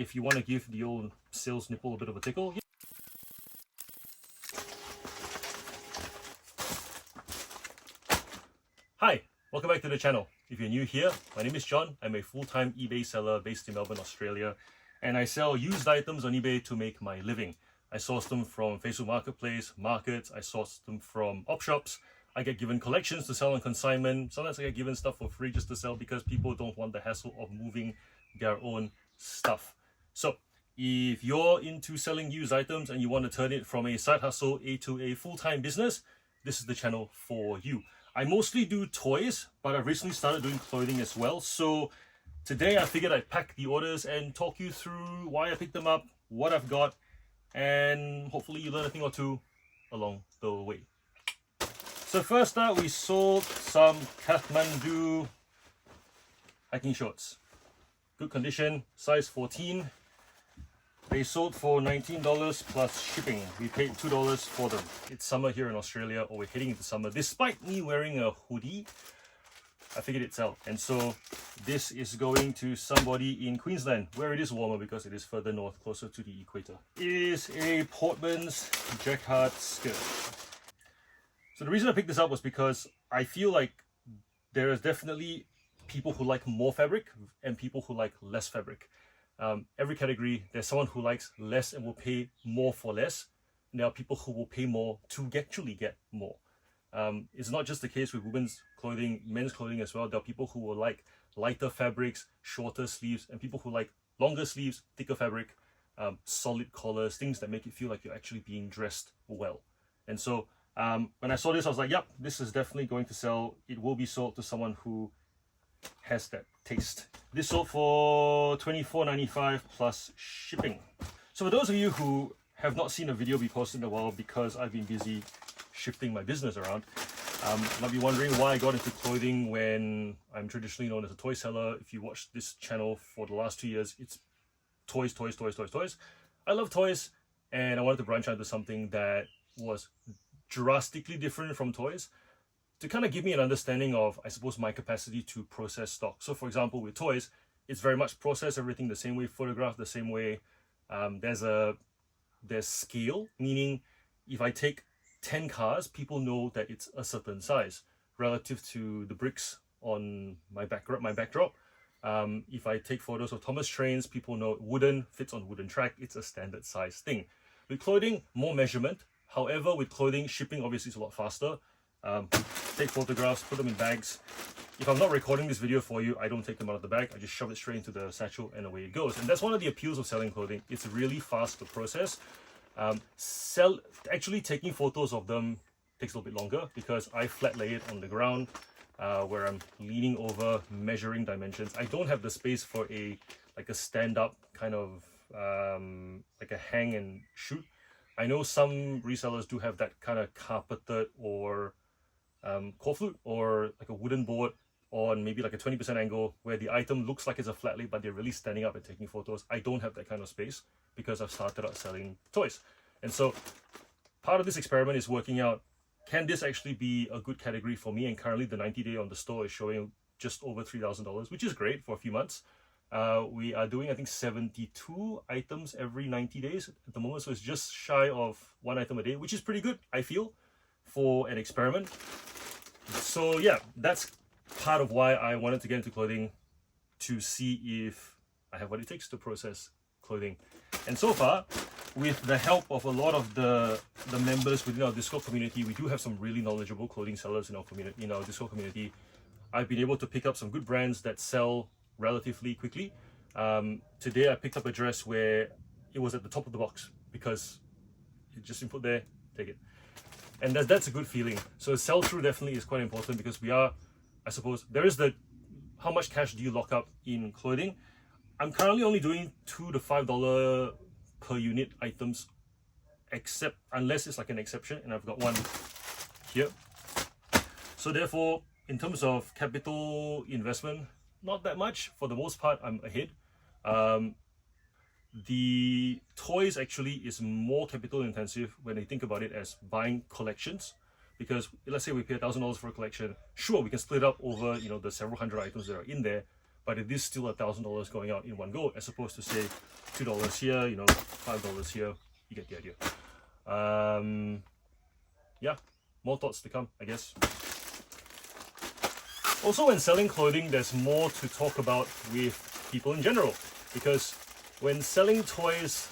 if you want to give the old sales nipple a bit of a tickle. Hi, welcome back to the channel. If you're new here, my name is John. I'm a full-time eBay seller based in Melbourne, Australia, and I sell used items on eBay to make my living. I source them from Facebook Marketplace, markets, I source them from op shops. I get given collections to sell on consignment. Sometimes I get given stuff for free just to sell because people don't want the hassle of moving their own stuff. So if you're into selling used items and you want to turn it from a side hustle to a full-time business, this is the channel for you. I mostly do toys, but I've recently started doing clothing as well. So today I figured I'd pack the orders and talk you through why I picked them up, what I've got, and hopefully you learn a thing or two along the way. So first up, we sold some Kathmandu hiking shorts. Good condition, size 14. They sold for $19 plus shipping. We paid $2 for them. It's summer here in Australia, or we're heading into summer. Despite me wearing a hoodie, I figured it'd sell. And so this is going to somebody in Queensland, where it is warmer because it is further north, closer to the equator. It is a Portman's jacquard skirt. So the reason I picked this up was because I feel like there is definitely people who like more fabric and people who like less fabric. Every category, there's someone who likes less and will pay more for less. And there are people who will pay more to actually get more. It's not just the case with women's clothing, men's clothing as well. There are people who will like lighter fabrics, shorter sleeves, and people who like longer sleeves, thicker fabric, solid collars, things that make it feel like you're actually being dressed well. And so when I saw this, I was like, yep, this is definitely going to sell. It will be sold to someone who has that taste. This sold for $24.95 plus shipping. So for those of you who have not seen a video be posted in a while because I've been busy shifting my business around, might be wondering why I got into clothing when I'm traditionally known as a toy seller. If you watch this channel for the last 2 years, it's toys, toys, toys, toys, toys. I love toys, and I wanted to branch out into something that was drastically different from toys, to kind of give me an understanding of, I suppose, my capacity to process stock. So for example, with toys, it's very much process everything the same way, photograph the same way. There's scale, meaning if I take 10 cars, people know that it's a certain size relative to the bricks on my backdrop. If I take photos of Thomas trains, people know wooden fits on wooden track. It's a standard size thing. With clothing, more measurement. However, with clothing, shipping obviously is a lot faster. Take photographs, put them in bags. If I'm not recording this video for you, I don't take them out of the bag. I just shove it straight into the satchel and away it goes. And that's one of the appeals of selling clothing. It's really fast to process. Actually taking photos of them takes a little bit longer because I flat lay it on the ground where I'm leaning over, measuring dimensions. I don't have the space for a stand-up kind of like a hang and shoot. I know some resellers do have that kind of carpeted or core flute or like a wooden board on maybe like a 20% angle where the item looks like it's a flat lay, but they're really standing up and taking photos. I don't have that kind of space because I've started out selling toys. And so part of this experiment is working out, can this actually be a good category for me? And currently the 90-day on the store is showing just over $3,000, which is great for a few months. We are doing, I think, 72 items every 90 days at the moment. So it's just shy of 1 item a day, which is pretty good, I feel, for an experiment. So yeah, that's part of why I wanted to get into clothing, to see if I have what it takes to process clothing. And so far, with the help of a lot of the members within our Discord community, we do have some really knowledgeable clothing sellers in our community, in our Discord community. I've been able to pick up some good brands that sell relatively quickly. Today I picked up a dress where it was at the top of the box because it just been put there, take it. And that's a good feeling. So sell-through definitely is quite important because we are, I suppose, there is the how much cash do you lock up in clothing. I'm currently only doing $2 to $5 per unit items, except unless it's like an exception, and I've got one here. So therefore, in terms of capital investment, not that much. For the most part, I'm ahead. The toys actually is more capital intensive when they think about it as buying collections, because let's say we pay $1,000 for a collection. Sure, we can split up over the several hundred items that are in there, but it is still $1,000 going out in one go, as opposed to say $2 here, you know, $5 here. You get the idea. Yeah, more thoughts to come, I guess. Also, when selling clothing, there's more to talk about with people in general, because when selling toys,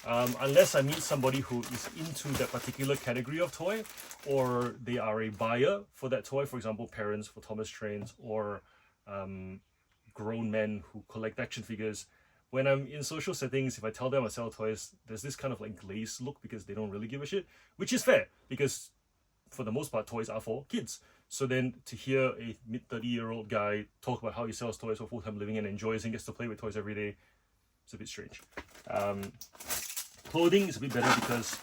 unless I meet somebody who is into that particular category of toy, or they are a buyer for that toy, for example, parents for Thomas Trains, or grown men who collect action figures, when I'm in social settings, if I tell them I sell toys, there's this kind of like glazed look because they don't really give a shit, which is fair, because for the most part, toys are for kids. So then to hear a mid-30-year-old guy talk about how he sells toys for full-time living and enjoys and gets to play with toys every day, it's a bit strange. Clothing is a bit better because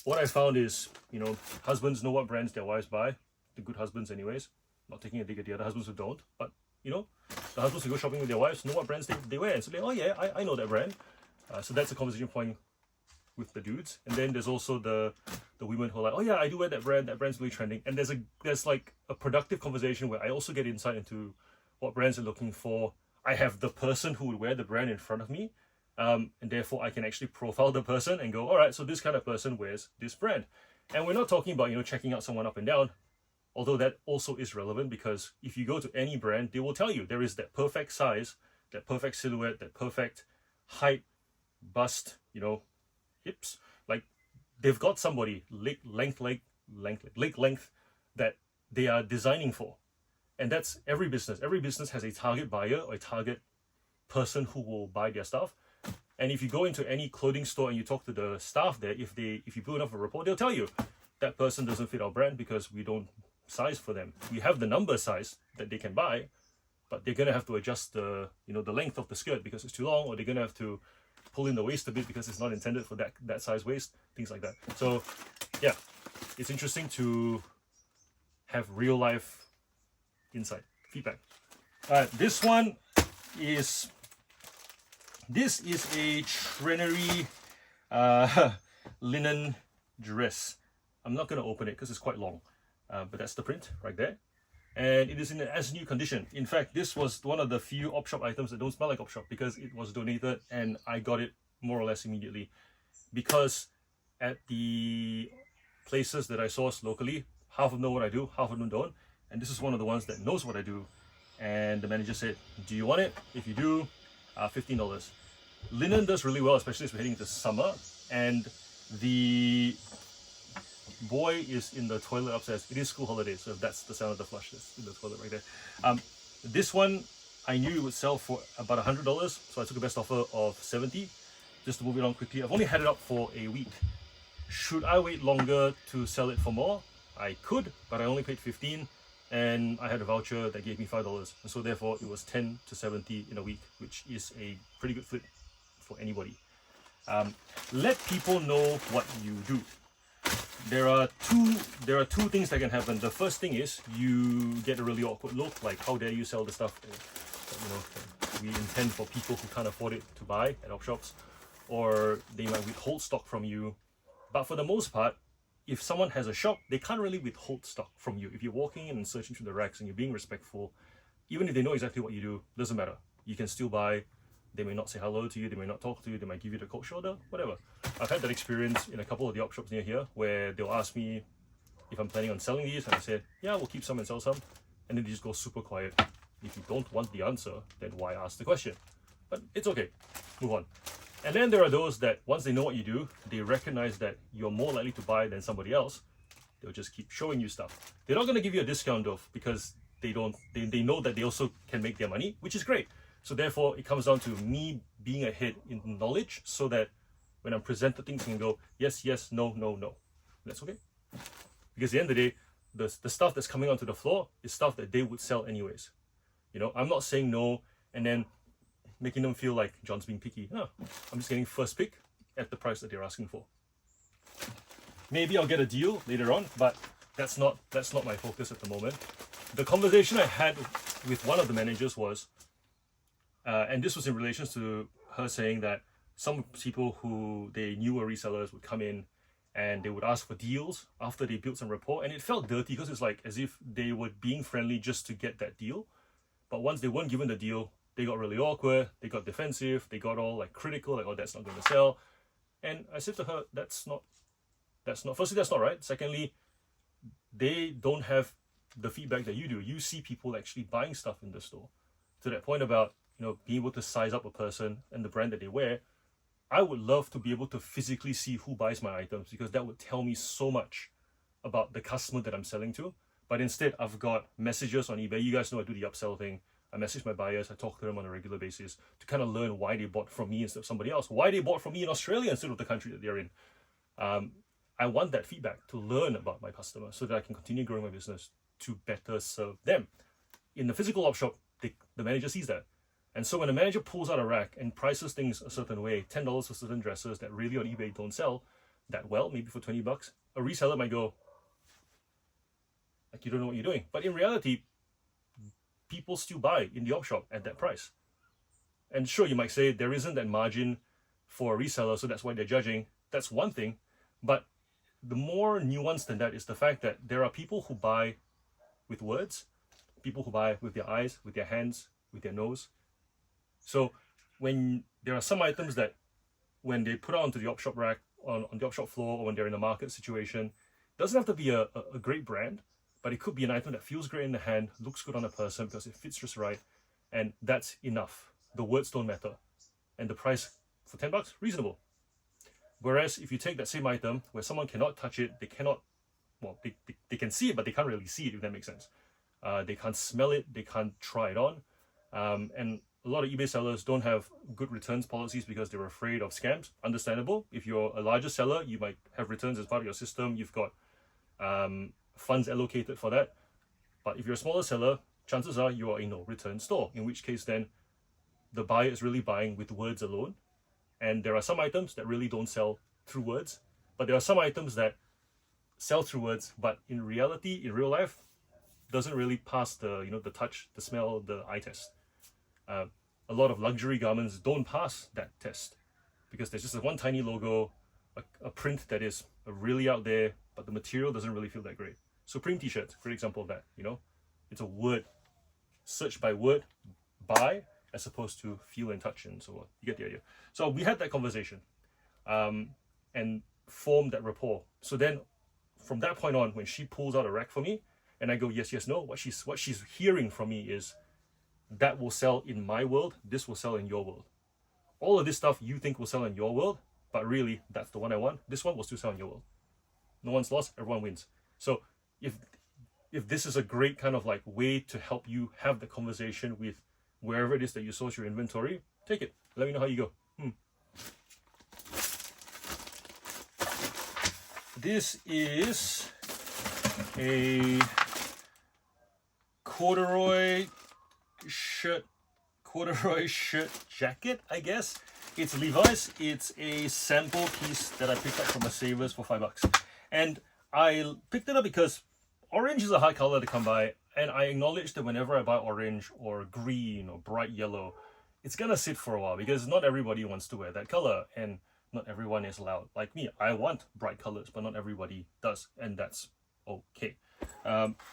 what I found is, you know, husbands know what brands their wives buy, the good husbands anyways, not taking a dig at the other husbands who don't, but you know, the husbands who go shopping with their wives know what brands they wear, and so they, oh yeah, I know that brand. So that's a conversation point with the dudes. And then there's also the women who are like, oh yeah, I do wear that brand's really trending. And there's like a productive conversation where I also get insight into what brands are looking for. I have the person who would wear the brand in front of me, and therefore I can actually profile the person and go, all right, so this kind of person wears this brand. And we're not talking about, you know, checking out someone up and down, although that also is relevant, because if you go to any brand, they will tell you there is that perfect size, that perfect silhouette, that perfect height, bust, you know, hips. Like, they've got somebody leg length that they are designing for. And that's every business. Every business has a target buyer or a target person who will buy their stuff. And if you go into any clothing store and you talk to the staff there, if you build enough of a rapport, they'll tell you that person doesn't fit our brand because we don't size for them. We have the number size that they can buy, but they're gonna have to adjust the, you know, the length of the skirt because it's too long, or they're gonna have to pull in the waist a bit because it's not intended for that size waist, things like that. So yeah, it's interesting to have real life insight, feedback. This is a Trenery linen dress. I'm not going to open it because it's quite long, but that's the print right there. And it is in an as new condition. In fact, this was one of the few op shop items that don't smell like op shop because it was donated and I got it more or less immediately. Because at the places that I source locally, half of them know what I do, half of them don't. And this is one of the ones that knows what I do. And the manager said, do you want it? If you do, $15. Linen does really well, especially as we're heading into summer. And the boy is in the toilet upstairs. It is school holidays, so that's the sound of the flush that's in the toilet right there. This one I knew it would sell for about $100, so I took a best offer of $70 just to move it on quickly. I've only had it up for a week. Should I wait longer to sell it for more? I could, but I only paid $15, and I had a voucher that gave me $5, and so therefore it was $10 to $70 in a week, which is a pretty good flip for anybody. Let people know what you do. There are two things that can happen. The first thing is you get a really awkward look, like how dare you sell the stuff that, you know, we intend for people who can't afford it to buy at op shops, or they might withhold stock from you. But for the most part, if someone has a shop, they can't really withhold stock from you. If you're walking in and searching through the racks and you're being respectful, even if they know exactly what you do, doesn't matter. You can still buy. They may not say hello to you, they may not talk to you, they might give you the cold shoulder, whatever. I've had that experience in a couple of the op shops near here where they'll ask me if I'm planning on selling these, and I said, yeah, we'll keep some and sell some, and then they just go super quiet. If you don't want the answer, then why ask the question? But it's okay, move on. And then there are those that once they know what you do, they recognize that you're more likely to buy than somebody else. They'll just keep showing you stuff. They're not going to give you a discount though, because they know that they also can make their money, which is great. So therefore, it comes down to me being ahead in knowledge so that when I'm presented things, I can go, yes, yes, no, no, no. That's okay. Because at the end of the day, the stuff that's coming onto the floor is stuff that they would sell anyways. You know, I'm not saying no and then making them feel like John's being picky. No, I'm just getting first pick at the price that they're asking for. Maybe I'll get a deal later on, but that's not my focus at the moment. The conversation I had with one of the managers was, and this was in relation to her saying that some people who they knew were resellers would come in and they would ask for deals after they built some rapport, and it felt dirty because it's like as if they were being friendly just to get that deal. But once they weren't given the deal, they got really awkward, they got defensive, they got all like critical, like, oh, that's not going to sell. And I said to her, firstly, that's not right. Secondly, they don't have the feedback that you do. You see people actually buying stuff in the store. To that point about, being able to size up a person and the brand that they wear, I would love to be able to physically see who buys my items, because that would tell me so much about the customer that I'm selling to. But instead, I've got messages on eBay. You guys know I do the upsell thing. I message my buyers. I talk to them on a regular basis to kind of learn why they bought from me instead of somebody else. Why they bought from me in Australia instead of the country that they're in. I want that feedback to learn about my customer so that I can continue growing my business to better serve them. In the physical op shop, the manager sees that. And so when a manager pulls out a rack and prices things a certain way, $10 for certain dresses that really on eBay don't sell that well, maybe for $20, a reseller might go, like, you don't know what you're doing. But in reality, people still buy in the op shop at that price. And sure, you might say there isn't that margin for a reseller, so that's why they're judging. That's one thing. But the more nuanced than that is the fact that there are people who buy with words, people who buy with their eyes, with their hands, with their nose. So when there are some items that when they put out onto the op shop rack, on the op shop floor, or when they're in a market situation, it doesn't have to be a great brand, but it could be an item that feels great in the hand, looks good on a person because it fits just right, and that's enough. The words don't matter. And the price for $10, reasonable. Whereas if you take that same item where someone cannot touch it, they cannot, well, they can see it, but they can't really see it, if that makes sense. They can't smell it, they can't try it on. And a lot of eBay sellers don't have good returns policies because they're afraid of scams. Understandable. If you're a larger seller, you might have returns as part of your system. You've got funds allocated for that. But if you're a smaller seller, chances are you are a no return store, in which case then the buyer is really buying with words alone. And there are some items that really don't sell through words, but there are some items that sell through words, but in reality, in real life, doesn't really pass the the touch, the smell, the eye test. A lot of luxury garments don't pass that test because there's just one tiny logo, a print that is really out there, but the material doesn't really feel that great. Supreme t-shirts, great example of that. It's a word, search by word, buy, as opposed to feel and touch and so on. You get the idea. So we had that conversation and formed that rapport. So then from that point on, when she pulls out a rack for me and I go, yes, yes, no, what she's hearing from me is, that will sell in my world, this will sell in your world. All of this stuff you think will sell in your world, but really, that's the one I want. This one will still sell in your world. No one's lost, everyone wins. So if this is a great kind of like way to help you have the conversation with wherever it is that you source your inventory, take it. Let me know how you go. This is a corduroy shirt jacket, I guess. It's Levi's. It's a sample piece that I picked up from a Savers for $5. And I picked it up because orange is a hard color to come by, and I acknowledge that whenever I buy orange or green or bright yellow, it's gonna sit for a while because not everybody wants to wear that color and not everyone is allowed. Like me, I want bright colors, but not everybody does, and that's okay.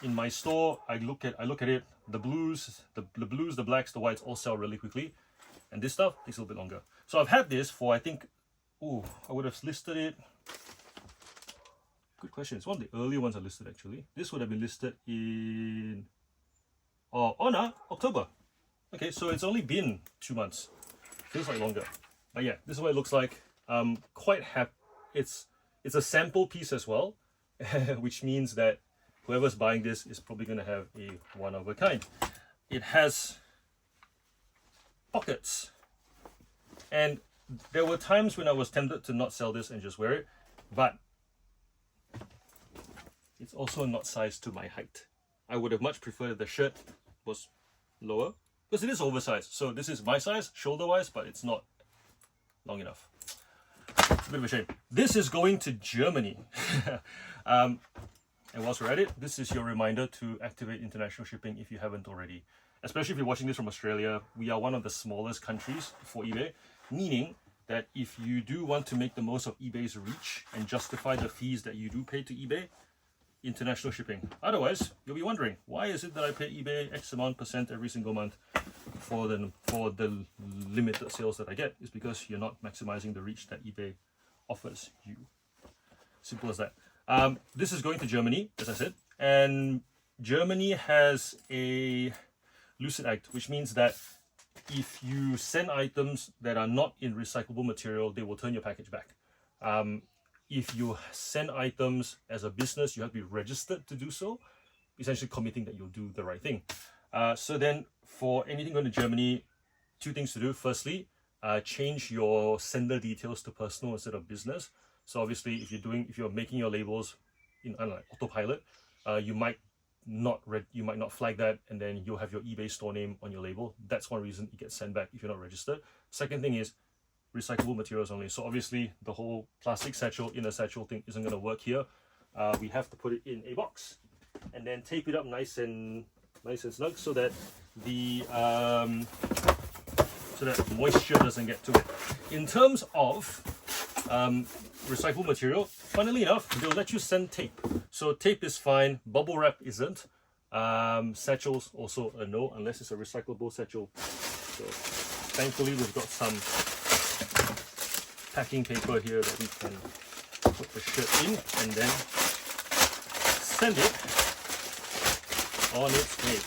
In my store, I look at it. The blues, the blacks, the whites all sell really quickly, and this stuff takes a little bit longer. So I've had this for, I think, I would have listed it. Good question. It's one of the earlier ones I listed actually. This would have been listed in October. Okay, so it's only been 2 months. Feels like longer, but yeah, this is what it looks like. Quite happy. It's a sample piece as well, which means that whoever's buying this is probably going to have a one of a kind. It has pockets, and there were times when I was tempted to not sell this and just wear it, but it's also not sized to my height. I would have much preferred if the shirt was lower because it is oversized. So this is my size shoulder wise, but it's not long enough. It's a bit of a shame. This is going to Germany. And whilst we're at it, this is your reminder to activate international shipping if you haven't already. Especially if you're watching this from Australia, we are one of the smallest countries for eBay, meaning that if you do want to make the most of eBay's reach and justify the fees that you do pay to eBay, international shipping. Otherwise, you'll be wondering, why is it that I pay eBay X amount % every single month for the limited sales that I get? It's because you're not maximizing the reach that eBay offers you. Simple as that. This is going to Germany, as I said, and Germany has a Lucid Act, which means that if you send items that are not in recyclable material, they will turn your package back. If you send items as a business, you have to be registered to do so, essentially committing that you'll do the right thing. So then for anything going to Germany, two things to do. Firstly, change your sender details to personal instead of business. So obviously, if you're making your labels in autopilot, you might not flag that, and then you'll have your eBay store name on your label. That's one reason it gets sent back if you're not registered. Second thing is recyclable materials only. So obviously the whole plastic satchel in a satchel thing isn't going to work here. We have to put it in a box and then tape it up nice and snug so that the moisture doesn't get to it. In terms of recyclable material, funnily enough, they'll let you send tape. So tape is fine, bubble wrap isn't. Satchels also a no, unless it's a recyclable satchel. So thankfully we've got some packing paper here that we can put the shirt in and then send it on its way.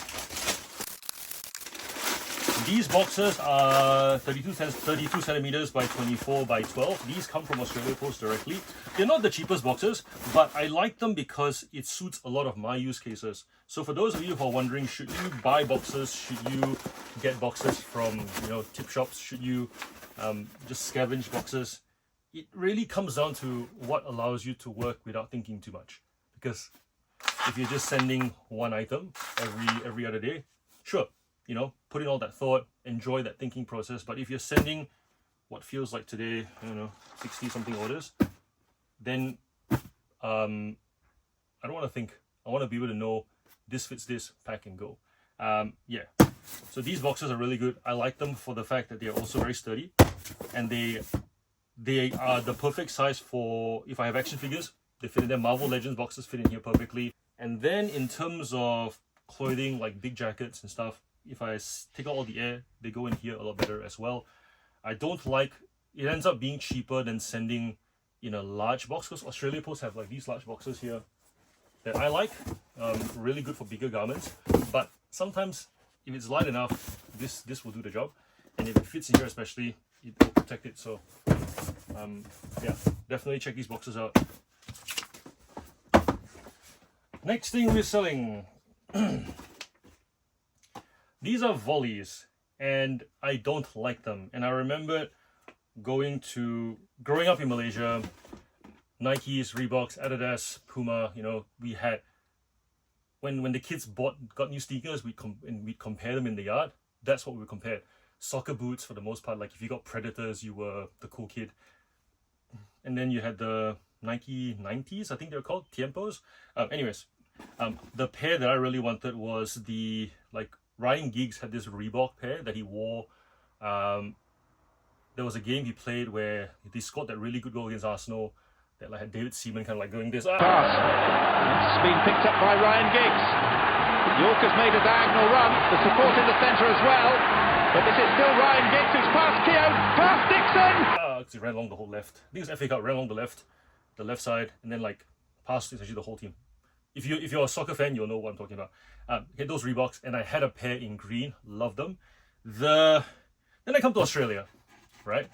These boxes are 32 centimeters by 24 by 12. These come from Australia Post directly. They're not the cheapest boxes, but I like them because it suits a lot of my use cases. So for those of you who are wondering, should you buy boxes? Should you get boxes from tip shops? Should you just scavenge boxes? It really comes down to what allows you to work without thinking too much. Because if you're just sending one item every other day, sure, put in all that thought, enjoy that thinking process. But if you're sending what feels like today, 60 something orders, then I don't want to think. I want to be able to know this fits this, pack and go. Yeah. So these boxes are really good. I like them for the fact that they are also very sturdy, and they are the perfect size for if I have action figures. They fit in there. Marvel Legends boxes fit in here perfectly. And then in terms of clothing, like big jackets and stuff, if I take out all the air, they go in here a lot better as well. I don't like, it ends up being cheaper than sending in a large box, because Australia Post have like these large boxes here that I like, really good for bigger garments. But sometimes if it's light enough, this will do the job. And if it fits in here especially, it will protect it. So yeah, definitely check these boxes out. Next thing we're selling. These are volleys, and I don't like them. And I remember growing up in Malaysia, Nikes, Reeboks, Adidas, Puma, we had, when the kids got new sneakers, we'd compare them in the yard. That's what we compared. Soccer boots for the most part, like if you got Predators, you were the cool kid. And then you had the Nike 90s, I think they're called, Tiempos. Anyways, the pair that I really wanted was the, Ryan Giggs had this Reebok pair that he wore. There was a game he played where he scored that really good goal against Arsenal that had David Seaman kind of going this. Pass. It's been picked up by Ryan Giggs. York has made a diagonal run. The support in the centre as well. But this is still Ryan Giggs who's past Keogh, past Dixon. Because he ran along the whole left. I think it was FA Cup, ran along the left side, and then past essentially the whole team. If you're a soccer fan, you'll know what I'm talking about. Hit those Reeboks, and I had a pair in green, loved them. Then I come to Australia, right?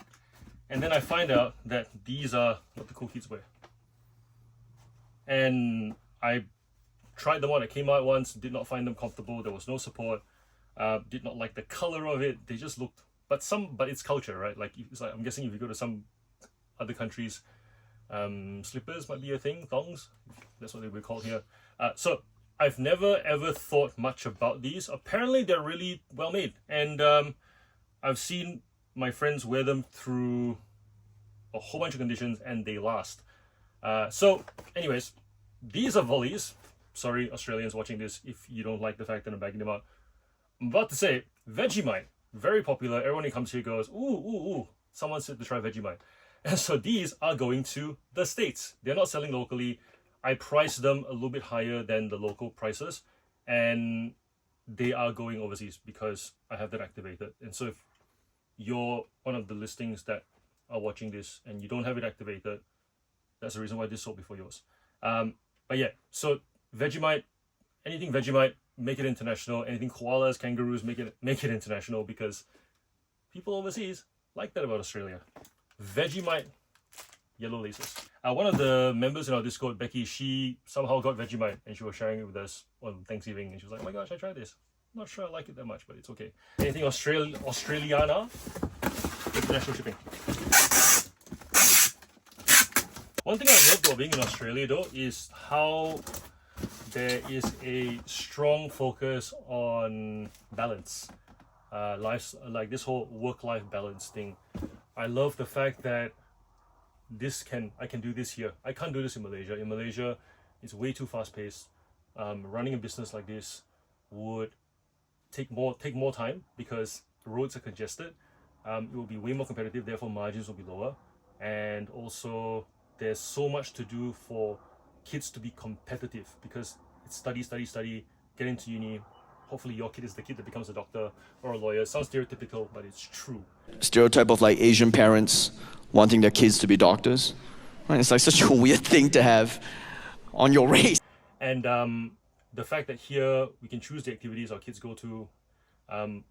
And then I find out that these are what the cool kids wear. And I tried them on, I came out once, did not find them comfortable, there was no support, did not like the color of it, they just looked, but it's culture, right? I'm guessing if you go to some other countries, slippers might be a thing, thongs, that's what they were called here. So I've never ever thought much about these. Apparently they're really well made, and I've seen my friends wear them through a whole bunch of conditions and they last. So anyways, these are volleys. Sorry Australians watching this if you don't like the fact that I'm bagging them out. I'm about to say Vegemite, very popular. Everyone who comes here goes, ooh, someone said to try Vegemite. And so these are going to the States. They're not selling locally. I price them a little bit higher than the local prices, and they are going overseas because I have that activated. And so if you're one of the listings that are watching this and you don't have it activated, that's the reason why this sold before yours. But yeah, so Vegemite, anything Vegemite, make it international. Anything koalas, kangaroos, make it international, because people overseas like that about Australia. Vegemite, yellow laces. One of the members in our Discord, Becky, she somehow got Vegemite and she was sharing it with us on Thanksgiving, and she was like, oh my gosh, I tried this. Not sure I like it that much, but it's okay. Anything Australiana, international shipping. One thing I love about being in Australia though is how there is a strong focus on balance. Like this whole work-life balance thing. I love the fact that I can do this here. I can't do this in Malaysia. In Malaysia, it's way too fast-paced. Running a business like this would take more time because the roads are congested. It will be way more competitive, therefore margins will be lower. And also, there's so much to do for kids to be competitive, because it's study, get into uni. Hopefully your kid is the kid that becomes a doctor or a lawyer. It sounds stereotypical, but it's true. Stereotype of like Asian parents wanting their kids to be doctors. Right? It's like such a weird thing to have on your race. And the fact that here we can choose the activities our kids go to,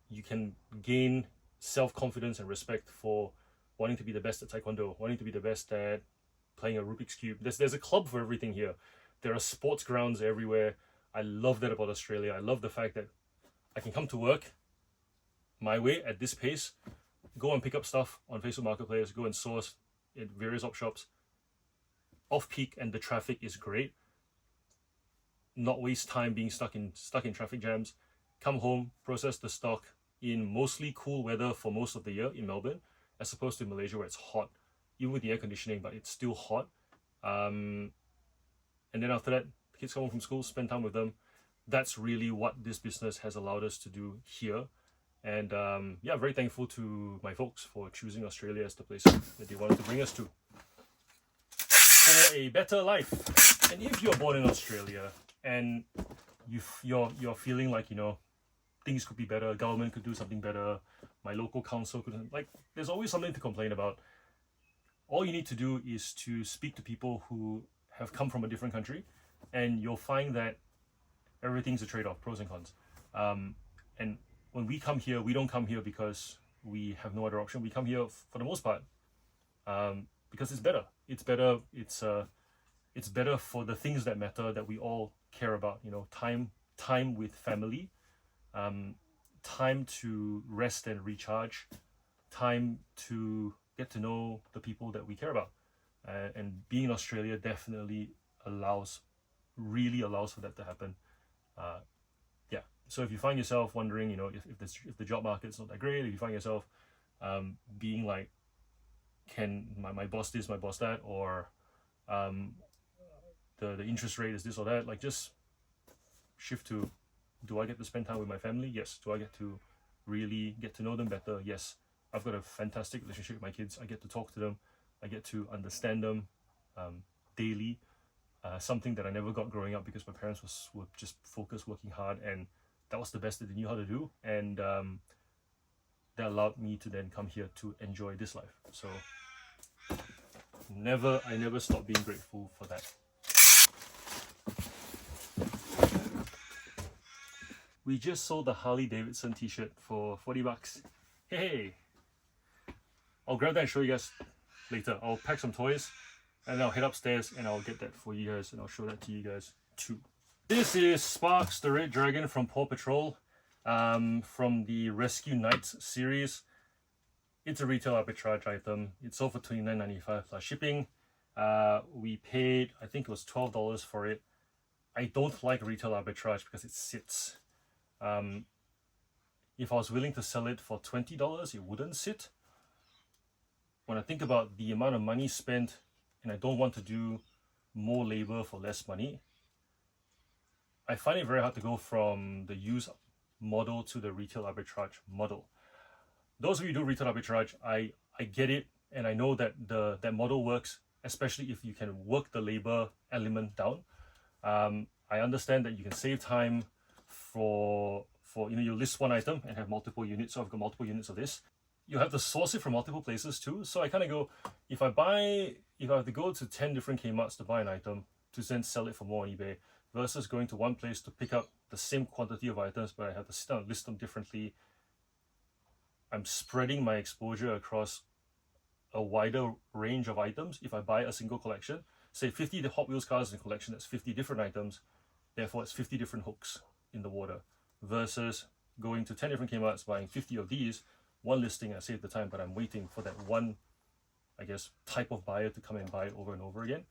you can gain self-confidence and respect for wanting to be the best at taekwondo, wanting to be the best at playing a Rubik's Cube. There's a club for everything here. There are sports grounds everywhere. I love that about Australia. I love the fact that I can come to work my way at this pace, go and pick up stuff on Facebook Marketplace, go and source at various op shops, off-peak, and the traffic is great. Not waste time being stuck in traffic jams. Come home, process the stock in mostly cool weather for most of the year in Melbourne, as opposed to Malaysia where it's hot, even with the air conditioning, but it's still hot. And then after that, the kids come home from school, spend time with them. That's really what this business has allowed us to do here. And yeah, very thankful to my folks for choosing Australia as the place that they wanted to bring us to for a better life. And if you're born in Australia and you're feeling like, you know, things could be better, government could do something better, my local council could, like, there's always something to complain about. All you need to do is to speak to people who have come from a different country, and you'll find that everything's a trade-off, pros and cons. And when we come here, we don't come here because we have no other option. We come here for the most part because it's better. It's better. It's better for the things that matter, that we all care about. You know, time with family, time to rest and recharge, time to get to know the people that we care about. And being in Australia definitely really allows for that to happen. Yeah. So if you find yourself wondering, you know, if the job market's not that great, if you find yourself being like, can my boss this, my boss that, or the interest rate is this or that, like, just shift to, do I get to spend time with my family? Yes. Do I get to really get to know them better? Yes. I've got a fantastic relationship with my kids. I get to talk to them. I get to understand them daily. Something that I never got growing up because my parents were just focused, working hard, and that was the best that they knew how to do. And that allowed me to then come here to enjoy this life. So I never stopped being grateful for that. We just sold the Harley Davidson t-shirt for $40. Hey! I'll grab that and show you guys later. I'll pack some toys and then I'll head upstairs and I'll get that for you guys and I'll show that to you guys too. This is Sparks, the Red Dragon from Paw Patrol, from the Rescue Knights series. It's a retail arbitrage item. It sold for $29.95 plus shipping. We paid, I think it was $12 for it. I don't like retail arbitrage because it sits. If I was willing to sell it for $20, it wouldn't sit. When I think about the amount of money spent and I don't want to do more labor for less money, I find it very hard to go from the used model to the retail arbitrage model. Those of you who do retail arbitrage, I get it, and I know that that model works especially if you can work the labor element down. I understand that you can save time for you list one item and have multiple units. So I've got multiple units of this. You have to source it from multiple places too. So I kind of go, if I have to go to 10 different Kmarts to buy an item to then sell it for more on eBay, versus going to one place to pick up the same quantity of items, but I have to sit down and list them differently. I'm spreading my exposure across a wider range of items. If I buy a single collection, say 50 Hot Wheels cars in a collection, that's 50 different items, therefore it's 50 different hooks in the water, versus going to 10 different Kmarts, buying 50 of these, one listing, I save the time, but I'm waiting for that one, I guess, type of buyer to come and buy it over and over again.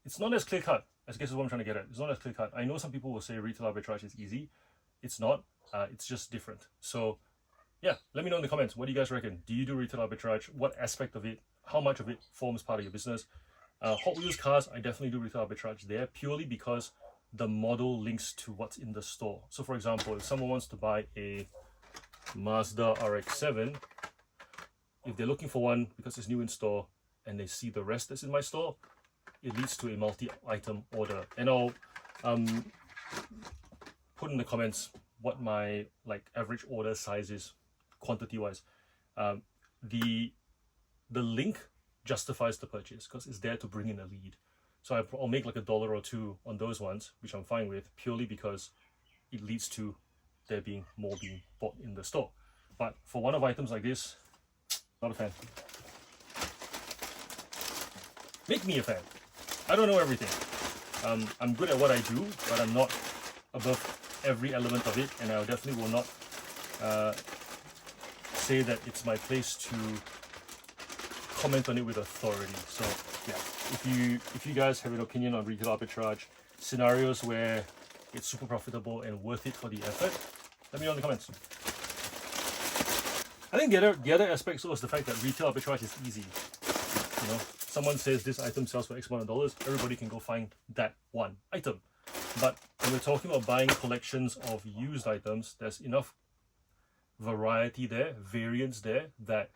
It's not as clear cut. I guess is what I'm trying to get at. It's not as clear cut. I know some people will say retail arbitrage is easy. It's not. It's just different. So yeah, let me know in the comments. What do you guys reckon? Do you do retail arbitrage? What aspect of it? How much of it forms part of your business? Hot Wheels cars, I definitely do retail arbitrage there, purely because the model links to what's in the store. So for example, if someone wants to buy a Mazda RX-7, if they're looking for one because it's new in store and they see the rest that's in my store, it leads to a multi-item order. And I'll put in the comments what my average order size is quantity-wise. The link justifies the purchase because it's there to bring in a lead. So I'll make like $1 or $2 on those ones, which I'm fine with, purely because it leads to there being more being bought in the store. But for one-off items like this, not a fan. Make me a fan. I don't know everything. I'm good at what I do, but I'm not above every element of it, and I definitely will not say that it's my place to comment on it with authority. So yeah, if you guys have an opinion on retail arbitrage, scenarios where it's super profitable and worth it for the effort, let me know in the comments. I think the other aspect is the fact that retail arbitrage is easy. You know, someone says this item sells for X amount of dollars, everybody can go find that one item. But when we're talking about buying collections of used items, there's enough variety there, variance there, that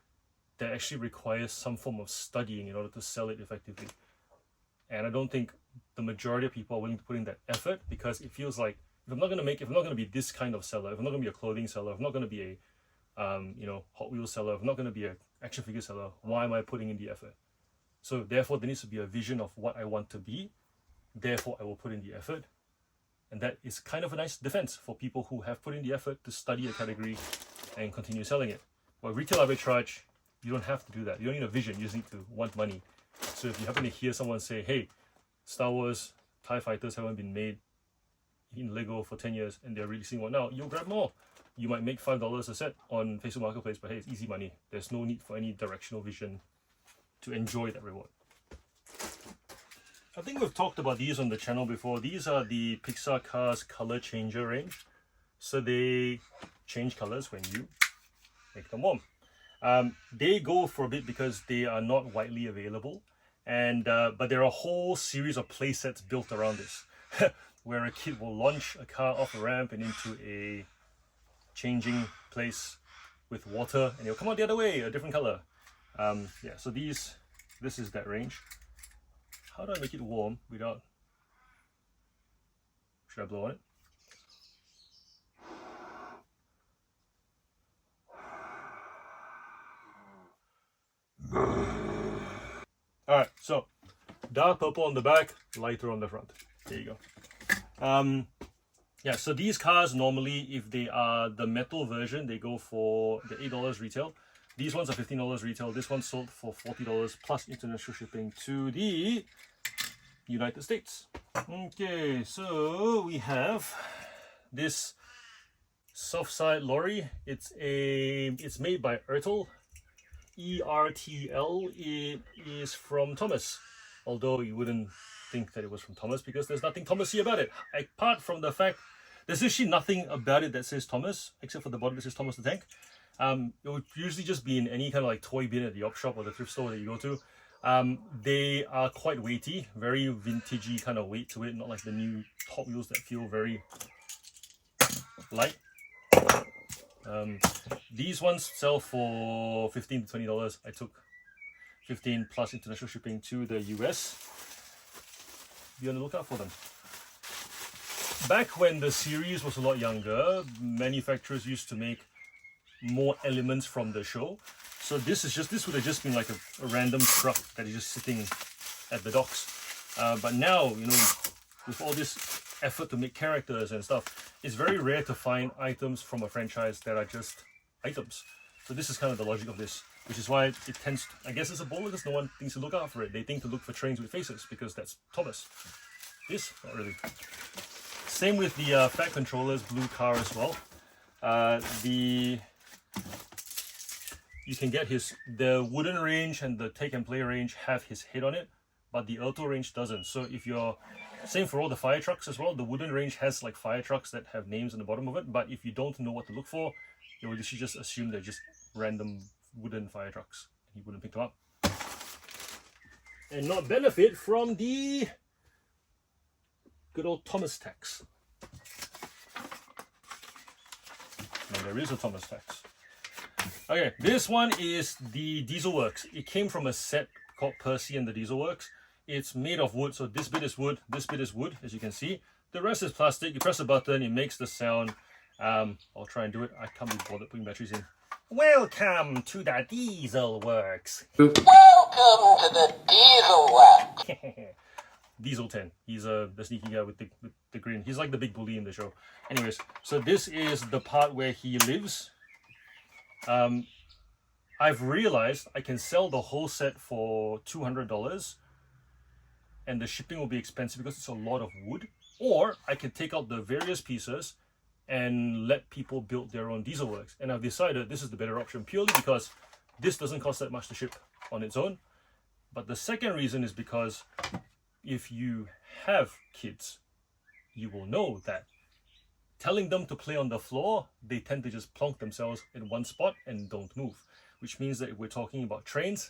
actually requires some form of studying in order to sell it effectively. And I don't think the majority of people are willing to put in that effort, because it feels like if I'm not going to be this kind of seller, if I'm not going to be a clothing seller, if I'm not going to be a Hot Wheels seller, if I'm not going to be an action figure seller, why am I putting in the effort? So therefore there needs to be a vision of what I want to be, therefore I will put in the effort. And that is kind of a nice defense for people who have put in the effort to study a category and continue selling it. But retail arbitrage, you don't have to do that. You don't need a vision, you just need to want money. So if you happen to hear someone say, hey, Star Wars TIE fighters haven't been made in Lego for 10 years and they're releasing one now, you'll grab more. You might make $5 a set on Facebook Marketplace, but hey, it's easy money. There's no need for any directional vision to enjoy that reward. I think we've talked about these on the channel before. These are the Pixar Cars color changer range. So they change colors when you make them warm. They go for a bit because they are not widely available, and but there are a whole series of play sets built around this, where a kid will launch a car off a ramp and into a changing place with water, and it'll come out the other way, a different color. Yeah, so this is that range. How do I make it warm without... Should I blow on it? Alright, so dark purple on the back, lighter on the front. There you go. Yeah, so these cars normally, if they are the metal version, they go for the $8 retail. These ones are $15 retail. This one sold for $40 plus international shipping to the United States. Okay, so we have this soft side lorry. It's made by Ertl. ERTL. It is from Thomas, although you wouldn't think that it was from Thomas because there's nothing Thomasy about it, apart from the fact there's actually nothing about it that says Thomas except for the bottom that says Thomas the Tank. It would usually just be in any kind of like toy bin at the op shop or the thrift store that you go to. They are quite weighty, very vintagey kind of weight to it, not like the new Hot Wheels that feel very light. These ones sell for $15 to $20. I took 15 plus international shipping to the US. Be on the lookout for them. Back when the series was a lot younger, manufacturers used to make more elements from the show. So this would have just been like a random truck that is just sitting at the docks. But now, you know, with all this effort to make characters and stuff, it's very rare to find items from a franchise that are just items. So this is kind of the logic of this, which is why it tends to, I guess it's a bowler because no one thinks to look out for it. They think to look for trains with faces because that's Thomas. This, not really. Same with the Fat Controller's blue car as well. You can get the wooden range and the take and play range have his head on it, but the auto range doesn't. So if you're, same for all the fire trucks as well, the wooden range has like fire trucks that have names on the bottom of it, but if you don't know what to look for, you would just assume they're just random wooden fire trucks. You wouldn't pick them up. And not benefit from the good old Thomas tax. And there is a Thomas tax. Okay, this one is the Diesel Works. It came from a set called Percy and the Diesel Works. It's made of wood, so this bit is wood, this bit is wood, as you can see. The rest is plastic. You press a button, it makes the sound. I'll try and do it. I can't be bothered putting batteries in. Welcome to the Diesel Works. Welcome to the Diesel Works. Diesel 10. He's the sneaky guy with the grin. He's like the big bully in the show. Anyways, so this is the part where he lives. I've realized I can sell the whole set for $200 and the shipping will be expensive because it's a lot of wood, or I can take out the various pieces and let people build their own Diesel Works. And I've decided this is the better option purely because this doesn't cost that much to ship on its own. But the second reason is because if you have kids, you will know that telling them to play on the floor, they tend to just plonk themselves in one spot and don't move. Which means that if we're talking about trains,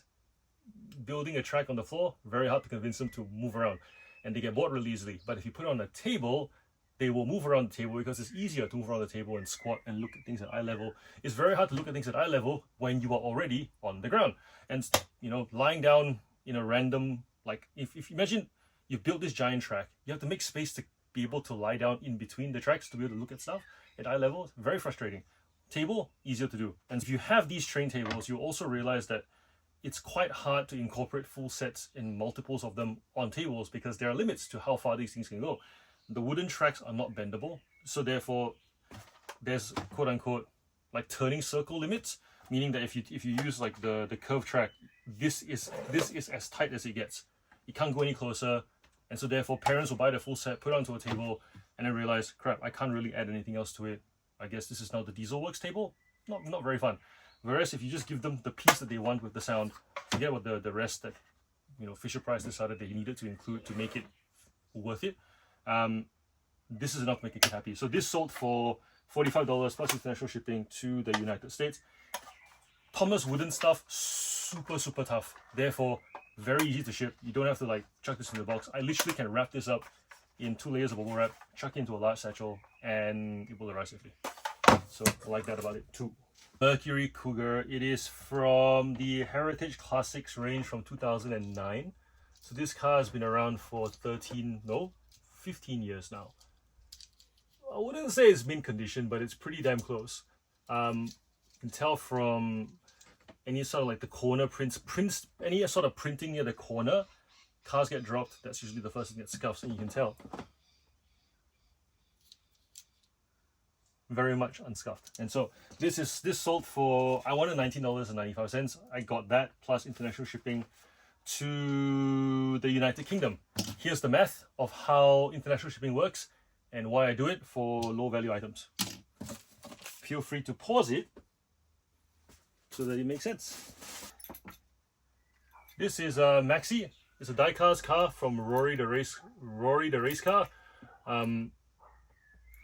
building a track on the floor, very hard to convince them to move around. And they get bored really easily. But if you put it on a table, they will move around the table because it's easier to move around the table and squat and look at things at eye level. It's very hard to look at things at eye level when you are already on the ground. And, you know, lying down in a random, like, if you imagine you built this giant track, you have to make space to be able to lie down in between the tracks to be able to look at stuff at eye level. It's very frustrating. Table, easier to do. And if you have these train tables, you also realize that it's quite hard to incorporate full sets in multiples of them on tables because there are limits to how far these things can go. The wooden tracks are not bendable, so therefore there's quote-unquote like turning circle limits, meaning that if you use like the curved track, this is as tight as it gets. You can't go any closer, and so therefore parents will buy the full set, put it onto a table, and then realize, crap, I can't really add anything else to it. I guess this is now the Diesel Works table. Not very fun. Whereas if you just give them the piece that they want with the sound, forget what the rest that, you know, Fisher-Price decided that he needed to include to make it worth it. This is enough to make a kid happy. So this sold for $45 plus international shipping to the United States. Thomas wooden stuff, super tough. Therefore, very easy to ship. You don't have to like chuck this in the box. I literally can wrap this up in 2 layers of bubble wrap, chuck it into a large satchel, and it will arrive safely. So I like that about it too. Mercury Cougar. It is from the Heritage Classics range from 2009. So this car has been around for 15 years now. I wouldn't say it's mint condition, but it's pretty damn close. You can tell from any sort of like the corner prints, any sort of printing near the corner, cars get dropped. That's usually the first thing that scuffs, and you can tell. Very much unscuffed. And so this sold for, I wanted $19.95. I got that plus international shipping to the United Kingdom. Here's the math of how international shipping works and why I do it for low value items. Feel free to pause it so that it makes sense. This is a Maxi. It's a Diecast car from Rory the race car.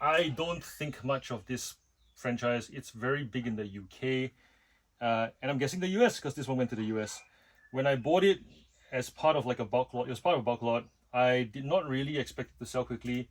I don't think much of this franchise. It's very big in the UK, and I'm guessing the US because this one went to the US. When I bought it as part of like a bulk lot, it was part of a bulk lot. I did not really expect it to sell quickly.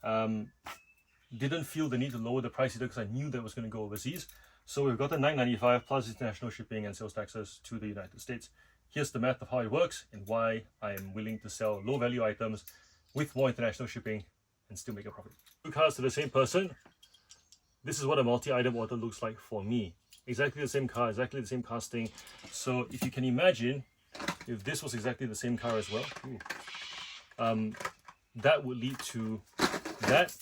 Didn't feel the need to lower the price either because I knew that it was going to go overseas. So we've got the $9.95 plus international shipping and sales taxes to the United States. here's the math of how it works and why I am willing to sell low value items with more international shipping and still make a profit. 2 cars to the same person. This is what a multi-item order looks like for me. Exactly the same car, exactly the same casting. So if you can imagine, if this was exactly the same car as well, that would lead to that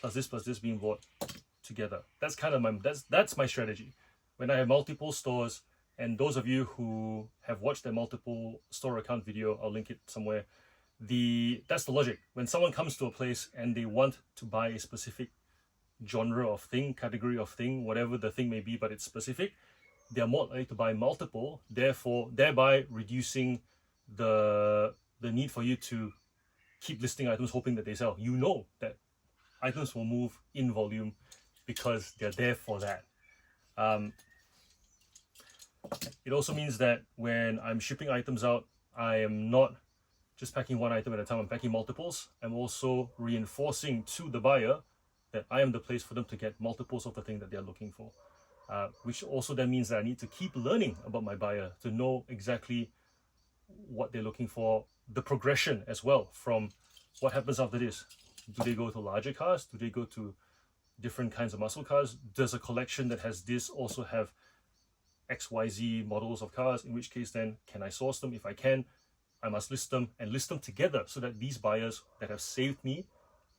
plus this being bought together. That's kind of that's my strategy. When I have multiple stores, and those of you who have watched the multiple store account video, I'll link it somewhere. That's the logic. When someone comes to a place and they want to buy a specific genre of thing, category of thing, whatever the thing may be, but it's specific, they're more likely to buy multiple, thereby reducing the need for you to keep listing items hoping that they sell. You know that items will move in volume because they're there for that. It also means that when I'm shipping items out, I am not just packing one item at a time, I'm packing multiples. I'm also reinforcing to the buyer that I am the place for them to get multiples of the thing that they're looking for. Which also then means that I need to keep learning about my buyer to know exactly what they're looking for, the progression as well from what happens after this. Do they go to larger cars? Do they go to different kinds of muscle cars? Does a collection that has this also have XYZ models of cars? In which case then, can I source them? If I can, I must list them and list them together so that these buyers that have saved me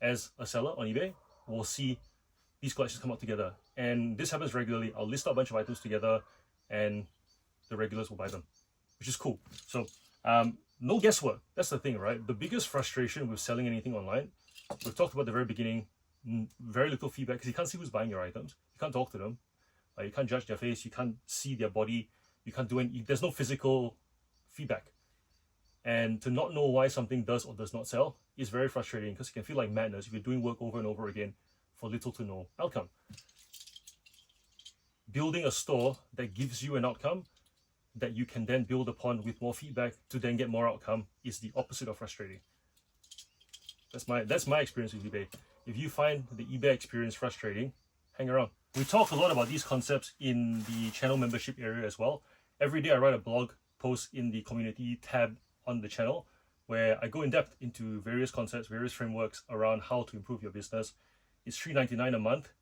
as a seller on eBay will see these collections come out together. And this happens regularly. I'll list out a bunch of items together and the regulars will buy them, which is cool. So no guesswork. That's the thing, right? The biggest frustration with selling anything online, we've talked about at the very beginning, very little feedback because you can't see who's buying your items. You can't talk to them. You can't judge their face. You can't see their body. You can't do any, there's no physical feedback. And to not know why something does or does not sell is very frustrating because it can feel like madness if you're doing work over and over again for little to no outcome. Building a store that gives you an outcome that you can then build upon with more feedback to then get more outcome is the opposite of frustrating. That's my experience with eBay. If you find the eBay experience frustrating, hang around. We talk a lot about these concepts in the channel membership area as well. Every day I write a blog post in the community tab on the channel where I go in depth into various concepts, various frameworks around how to improve your business. It's $3.99 a month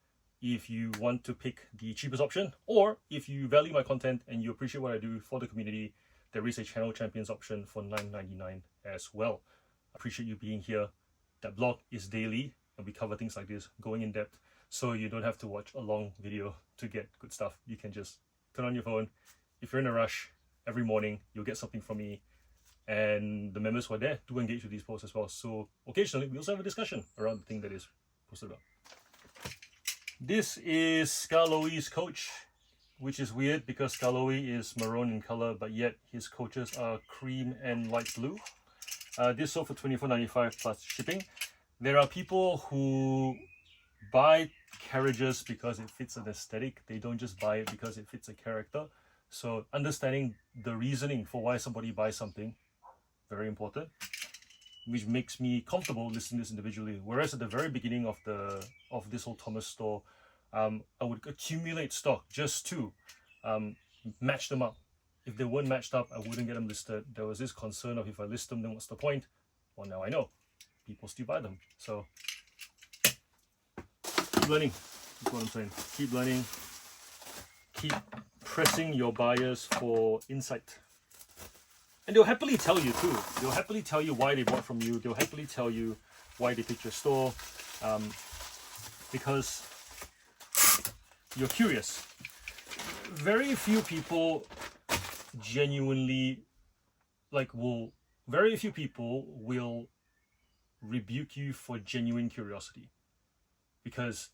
if you want to pick the cheapest option, or if you value my content and you appreciate what I do for the community, there is a channel champions option for $9.99 as well. I appreciate you being here. That blog is daily and we cover things like this, going in depth, so you don't have to watch a long video to get good stuff. You can just turn on your phone. If you're in a rush, every morning you'll get something from me, and the members who are there do engage with these posts as well. So occasionally we also have a discussion around the thing that is posted up. This is Scarloey's coach, which is weird because Scarloey is maroon in color, but yet his coaches are cream and light blue. This sold for $24.95 plus shipping. There are people who buy carriages because it fits an aesthetic. They don't just buy it because it fits a character. So understanding the reasoning for why somebody buys something, very important, which makes me comfortable listing this individually. Whereas at the very beginning of this whole Thomas store, I would accumulate stock just to match them up. If they weren't matched up, I wouldn't get them listed. There was this concern of if I list them, then what's the point? Well, now I know. People still buy them. So keep learning. That's what I'm saying. Keep learning. Keep pressing your buyers for insight. And they'll happily tell you too. They'll happily tell you why they bought from you. They'll happily tell you why they picked your store. Because you're curious. Very few people genuinely very few people will rebuke you for genuine curiosity. Because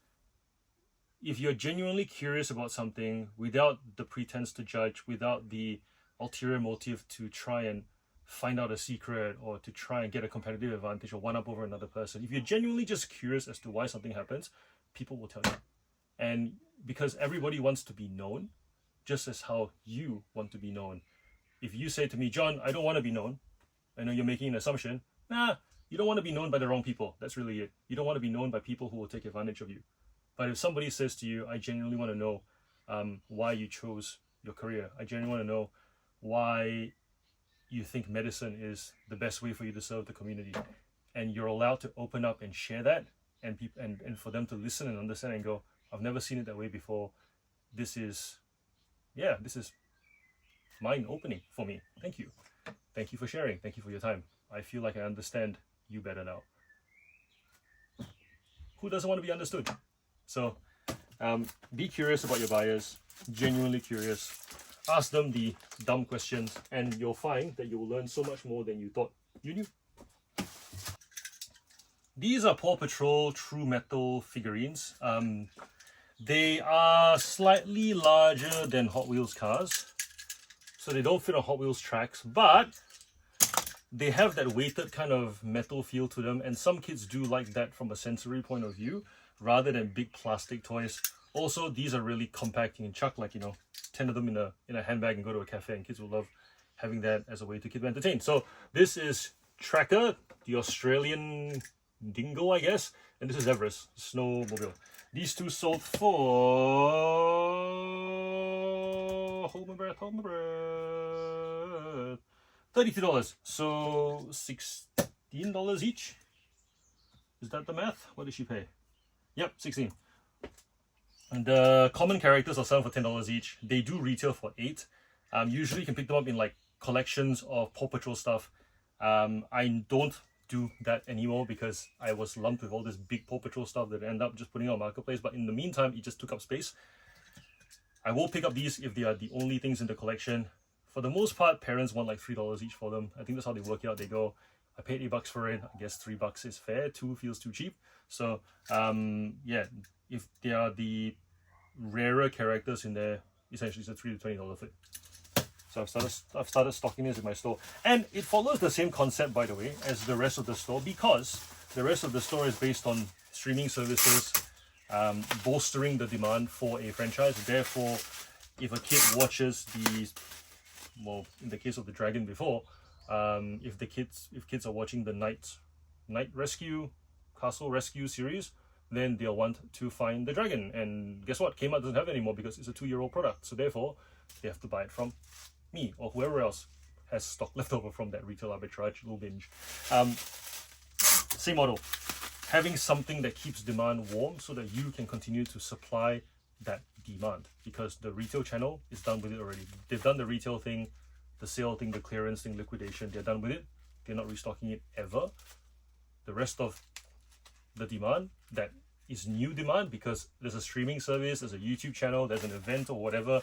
if you're genuinely curious about something without the pretense to judge, without the ulterior motive to try and find out a secret or to try and get a competitive advantage or one up over another person, if you're genuinely just curious as to why something happens, people will tell you. And because everybody wants to be known, just as how you want to be known. If you say to me, John, I don't want to be known, I know you're making an assumption. Nah, you don't want to be known by the wrong people. That's really it. You don't want to be known by people who will take advantage of you. But if somebody says to you, I genuinely want to know why you chose your career. I genuinely want to know why you think medicine is the best way for you to serve the community, and you're allowed to open up and share that, and for them to listen and understand and go, I've never seen it that way before. This is mind-opening for me. Thank you for sharing. Thank you for your time. I feel like I understand you better now. Who doesn't want to be understood? So be curious about your buyers, genuinely curious. Ask them the dumb questions, and you'll find that you will learn so much more than you thought you knew. These are Paw Patrol True Metal figurines. They are slightly larger than Hot Wheels cars, so they don't fit on Hot Wheels tracks, but they have that weighted kind of metal feel to them, and some kids do like that from a sensory point of view, rather than big plastic toys. Also, these are really compact. You can chuck 10 of them in a handbag and go to a cafe, and kids will love having that as a way to keep them entertained. So this is Tracker, the Australian dingo, I guess, and this is Everest, snowmobile. These two sold for, hold my breath, $32. So $16 each. Is that the math? What did she pay? Yep, 16. And the common characters are selling for $10 each. They do retail for $8. Usually you can pick them up in like collections of Paw Patrol stuff. I don't do that anymore because I was lumped with all this big Paw Patrol stuff that I end up just putting on Marketplace. But in the meantime, it just took up space. I will pick up these if they are the only things in the collection. For the most part, parents want like $3 each for them. I think that's how they work it out. They go, I paid $8 for it. I guess $3 is fair. 2 feels too cheap. So yeah, if they are the rarer characters in there, essentially it's a $3 to $20 flip. So I've started stocking this in my store, and it follows the same concept, by the way, as the rest of the store, because the rest of the store is based on streaming services, bolstering the demand for a franchise. Therefore, if a kid watches these, well, in the case of the Dragon before, if kids are watching the Night Rescue, Castle Rescue series, then they'll want to find the Dragon. And guess what? Kmart doesn't have it anymore because it's a 2-year-old product. So therefore, they have to buy it from me or whoever else has stock left over from that retail arbitrage little binge. Same model. Having something that keeps demand warm so that you can continue to supply that demand, because the retail channel is done with it already. They've done the retail thing, the sale thing, the clearance thing, liquidation. They're done with it. They're not restocking it ever. The rest of the demand that is new demand, because there's a streaming service, there's a YouTube channel, there's an event or whatever,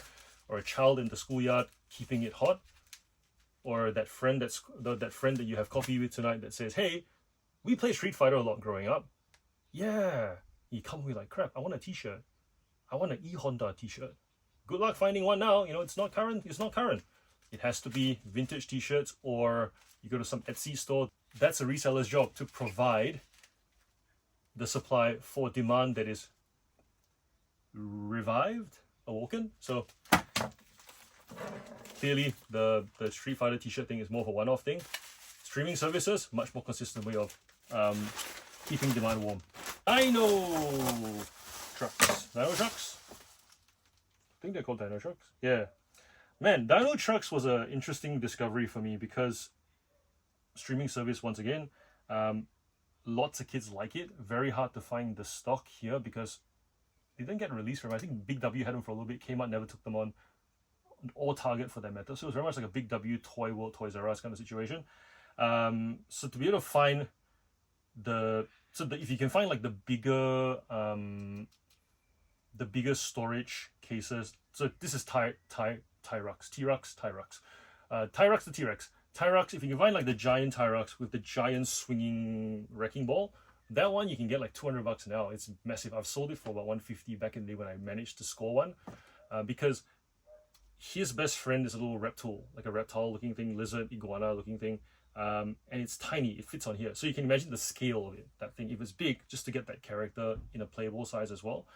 or a child in the schoolyard keeping it hot, or that friend that you have coffee with tonight that says, hey, we played Street Fighter a lot growing up. Yeah, you come with like, crap, I want a t-shirt. I want an E-Honda t-shirt. Good luck finding one now. It's not current. It has to be vintage t-shirts, or you go to some Etsy store. That's a reseller's job, to provide the supply for demand that is revived, awoken. So clearly the Street Fighter t-shirt thing is more of a one-off thing. Streaming services, much more consistent way of keeping demand warm. Dino trucks. I think they're called Dino trucks. Yeah. Man, Dino trucks was an interesting discovery for me, because streaming service, once again, lots of kids like it. Very hard to find the stock here because they didn't get released from, I think Big W had them for a little bit. Kmart never took them on, or Target for that matter. So it was very much like a Big W, Toy World, Toys R Us kind of situation. So to be able to find if you can find like the bigger storage cases. So this is Tyrux, Tyrux the T-Rex. Tyrux, if you can find like the giant Tyrux with the giant swinging wrecking ball, that one you can get like $200 now. It's massive. I've sold it for about $150 back in the day when I managed to score one, because his best friend is a little reptile, like a reptile looking thing, lizard, iguana looking thing, and it's tiny. It fits on here, so you can imagine the scale of it. That thing, if it's big, just to get that character in a playable size as well.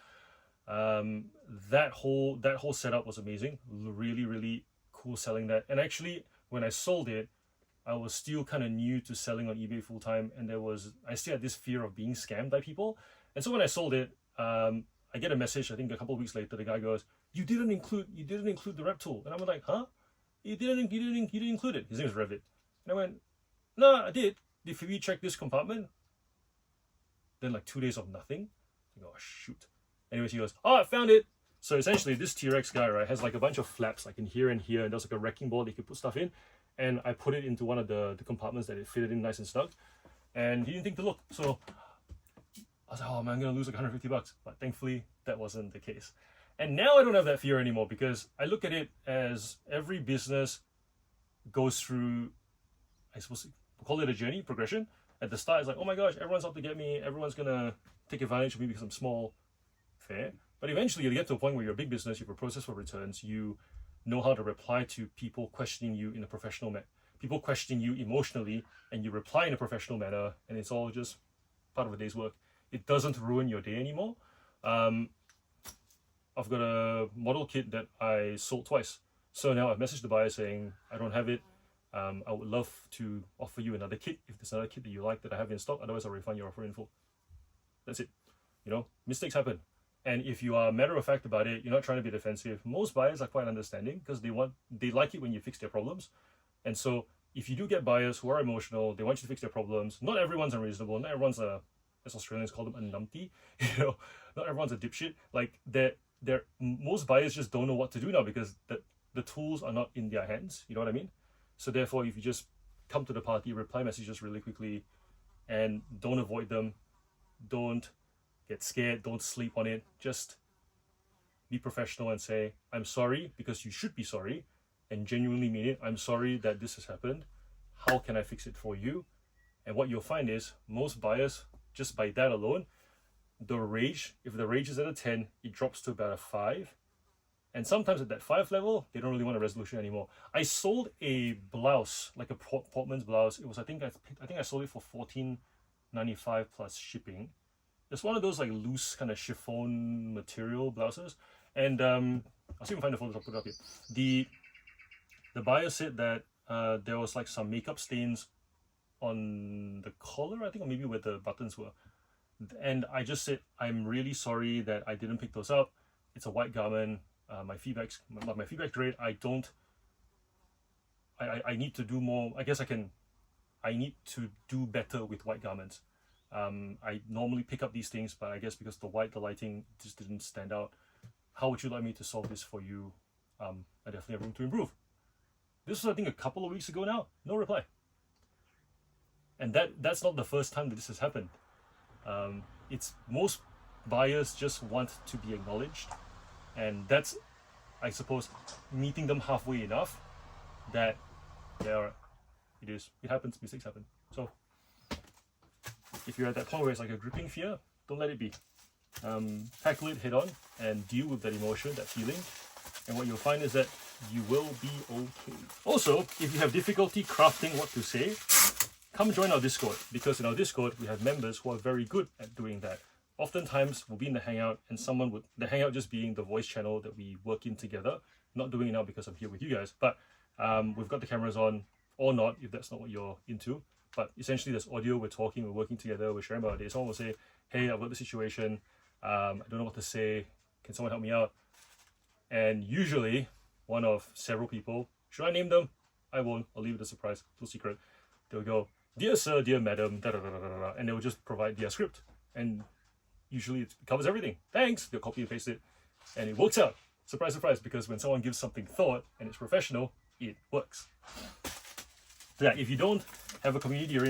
That whole setup was amazing. Really, really cool selling that. And actually, when I sold it, I was still kind of new to selling on eBay full time, and I still had this fear of being scammed by people. And so when I sold it, I get a message, I think a couple of weeks later, the guy goes, you didn't include the reptile. And I'm like, huh? you didn't include it. His name is Revit. And I went, no, I did. Did we check this compartment? Then like 2 days of nothing. I go, oh shoot. Anyways, he goes, oh, I found it. So essentially this T-Rex guy, right, has like a bunch of flaps like in here and here, and there's like a wrecking ball that you can put stuff in. And I put it into one of the compartments that it fitted in nice and snug. And he didn't think to look. So I was like, oh man, I'm gonna lose like $150. But thankfully that wasn't the case. And now I don't have that fear anymore, because I look at it as every business goes through, I suppose we'll call it a journey, progression. At the start, it's like, oh my gosh, everyone's out to get me, everyone's gonna take advantage of me because I'm small, fair. But eventually you get to a point where you're a big business, you have a process for returns, you know how to reply to people questioning you in a professional manner, people questioning you emotionally, and you reply in a professional manner, and it's all just part of a day's work. It doesn't ruin your day anymore. I've got a model kit that I sold twice. So now I've messaged the buyer saying, I don't have it. I would love to offer you another kit if there's another kit that you like that I have in stock. Otherwise, I'll refund your offer in full. That's it. You know, mistakes happen. And if you are matter of fact about it, you're not trying to be defensive. Most buyers are quite understanding because they like it when you fix their problems. And so if you do get buyers who are emotional, they want you to fix their problems. Not everyone's unreasonable. Not everyone's as Australians call them, a numpty. You know, not everyone's a dipshit. Like most buyers just don't know what to do now because the tools are not in their hands. You know what I mean? So therefore, if you just come to the party, reply messages really quickly, and don't avoid them, don't get scared, don't sleep on it. Just be professional and say, I'm sorry, because you should be sorry, and genuinely mean it. I'm sorry that this has happened. How can I fix it for you? And what you'll find is most buyers, just by that alone, the rage, if the rage is at a 10, it drops to about a 5. And sometimes at that 5 level, they don't really want a resolution anymore. I sold a blouse, like a Portman's blouse. It was, I think I sold it for $14.95 plus shipping. It's one of those like loose kind of chiffon material blouses. And I'll see if I can find the photos, I'll put it up here. The buyer said that there was like some makeup stains on the collar, I think, or maybe where the buttons were. And I just said, I'm really sorry that I didn't pick those up. It's a white garment. My feedback rate, I need to do more. I need to do better with white garments. I normally pick up these things, but I guess because the lighting just didn't stand out. How would you like me to solve this for you? I definitely have room to improve. This was, I think, a couple of weeks ago now. No reply. And that's not the first time that this has happened. It's most buyers just want to be acknowledged. And that's, I suppose, meeting them halfway enough that it happens, mistakes happen. So if you're at that point where it's like a gripping fear, don't let it be. Tackle it head on and deal with that emotion, that feeling. And what you'll find is that you will be okay. Also, if you have difficulty crafting what to say, come join our Discord, because in our Discord, we have members who are very good at doing that. Oftentimes, we'll be in the Hangout, and the Hangout just being the voice channel that we work in together. Not doing it now because I'm here with you guys, but we've got the cameras on, or not, if that's not what you're into. But essentially, there's audio, we're talking, we're working together, we're sharing about it. Someone will say, hey, I've got the situation, I don't know what to say, can someone help me out? And usually, one of several people, should I name them? I won't, I'll leave it a surprise, little secret. They'll go, dear sir, dear madam, da da da da da, and they'll just provide their script. And usually it covers everything. Thanks, they'll copy and paste it, and it works out. Surprise, surprise, because when someone gives something thought and it's professional, it works. So yeah, if you don't have a community you're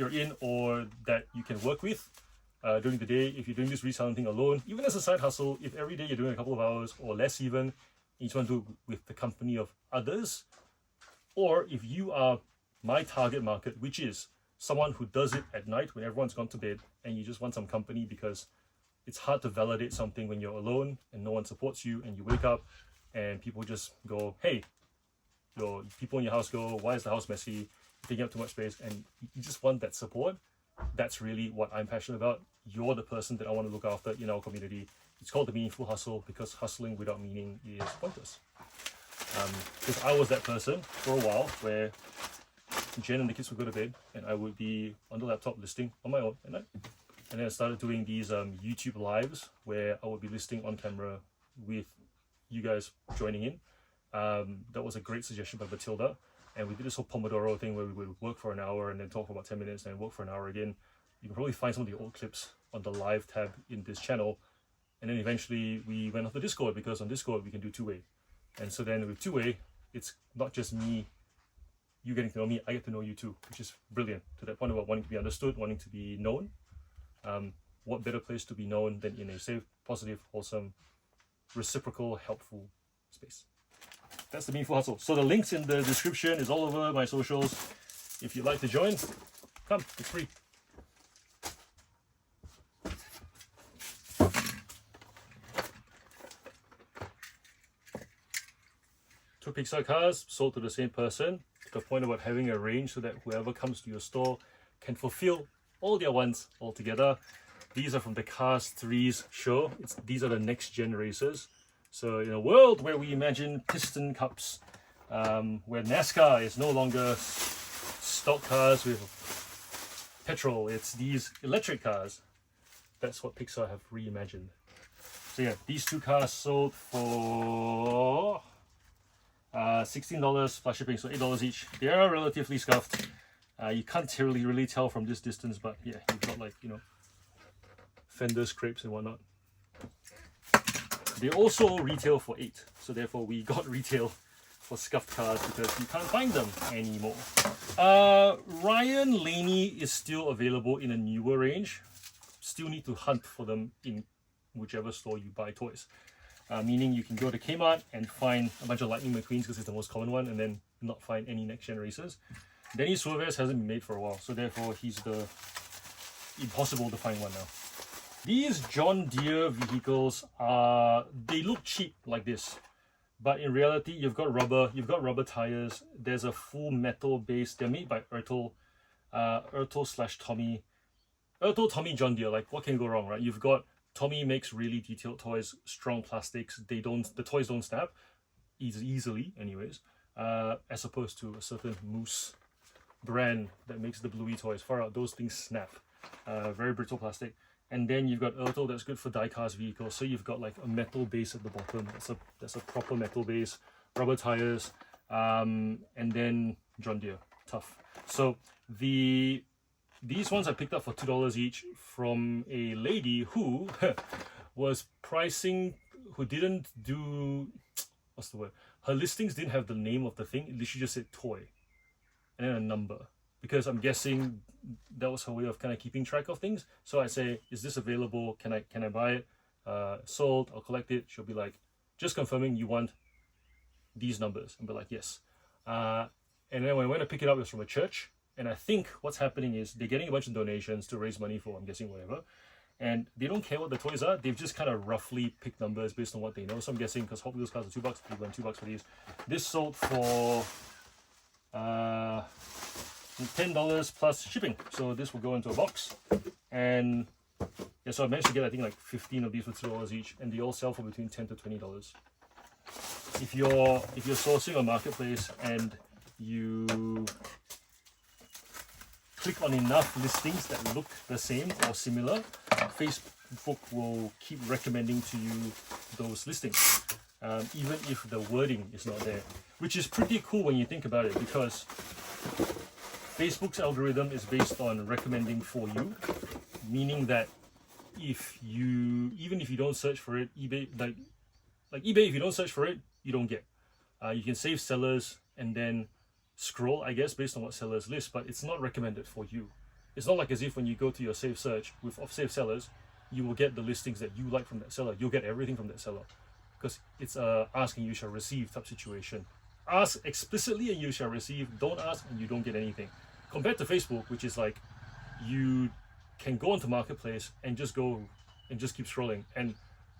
in or that you can work with during the day, if you're doing this reselling thing alone, even as a side hustle, if every day you're doing a couple of hours or less even, you just want to do it with the company of others, or if you are my target market, which is someone who does it at night when everyone's gone to bed and you just want some company because it's hard to validate something when you're alone and no one supports you, and you wake up and people just go, hey, people in your house go, why is the house messy, taking up too much space, and you just want that support. That's really what I'm passionate about. You're the person that I want to look after in our community. It's called the Meaningful Hustle, because hustling without meaning is pointless. Because I was that person for a while where Jen and the kids would go to bed and I would be on the laptop listing on my own at night. And then I started doing these YouTube lives where I would be listing on camera with you guys joining in. That was a great suggestion by Matilda. And we did this whole Pomodoro thing where we would work for an hour and then talk for about 10 minutes and work for an hour again. You can probably find some of the old clips on the live tab in this channel. And then eventually we went off to Discord, because on Discord we can do two-way. And so then with two-way, it's not just me, you getting to know me, I get to know you too, which is brilliant. To that point about wanting to be understood, wanting to be known. What better place to be known than in a safe, positive, wholesome, reciprocal, helpful space. That's the Meaningful Hustle. So the links in the description is all over my socials. If you'd like to join, come, it's free. Two Pixar cars sold to the same person. The point about having a range so that whoever comes to your store can fulfill all their wants all together. These are from the Cars 3's show. These are the next gen racers. So in a world where we imagine piston cups, where NASCAR is no longer stock cars with petrol, it's these electric cars. That's what Pixar have reimagined. So yeah, these two cars sold for $16 plus shipping, so $8 each. They are relatively scuffed. You can't really tell from this distance, but yeah, you've got like, fender scrapes and whatnot. They also retail for $8, so therefore we got retail for scuffed cars because you can't find them anymore. Ryan Laney is still available in a newer range. Still need to hunt for them in whichever store you buy toys. Meaning you can go to Kmart and find a bunch of Lightning McQueens because it's the most common one, and then not find any next gen racers. Denny Suarez hasn't been made for a while, so therefore he's the impossible to find one now. These John Deere vehicles they look cheap like this, but in reality you've got rubber tires. There's a full metal base. They're made by Ertl / Tommy. Ertl, Tommy, John Deere. Like, what can go wrong, right? You've got Tommy makes really detailed toys, strong plastics. The toys don't snap easily, anyways. As opposed to a certain Moose brand that makes the Bluey toys. Far out, those things snap. Very brittle plastic. And then you've got Ertl that's good for diecast vehicles. So you've got like a metal base at the bottom. That's a proper metal base. Rubber tires, and then John Deere, tough. So these ones I picked up for $2 each from a lady who was pricing, who didn't do, what's the word? Her listings didn't have the name of the thing. It literally just said toy and then a number. Because I'm guessing that was her way of kind of keeping track of things. So I say, is this available? Can I buy it? Sold, I'll collect it. She'll be like, just confirming you want these numbers. And be like, yes. And then when I went to pick it up, it was from a church. And I think what's happening is they're getting a bunch of donations to raise money for, I'm guessing, whatever. And they don't care what the toys are. They've just kind of roughly picked numbers based on what they know. So I'm guessing, because Hot Wheels cars are $2, they went $2 for these. This sold for $10 plus shipping. So this will go into a box. And yeah, so I managed to get, I think, like 15 of these for $2 each. And they all sell for between $10 to $20. If you're sourcing a marketplace and you click on enough listings that look the same or similar, Facebook will keep recommending to you those listings, even if the wording is not there, which is pretty cool when you think about it, because Facebook's algorithm is based on recommending for you, meaning that even if you don't search for it, eBay, like eBay, if you don't search for it, you don't get. You can save sellers and then scroll, I guess, based on what sellers list, but it's not recommended for you. It's not like as if when you go to your save search of save sellers, you will get the listings that you like from that seller. You'll get everything from that seller, because it's a ask and you shall receive type situation. Ask explicitly and you shall receive. Don't ask and you don't get anything. Compared to Facebook, which is like, you can go onto Marketplace and just go and just keep scrolling. And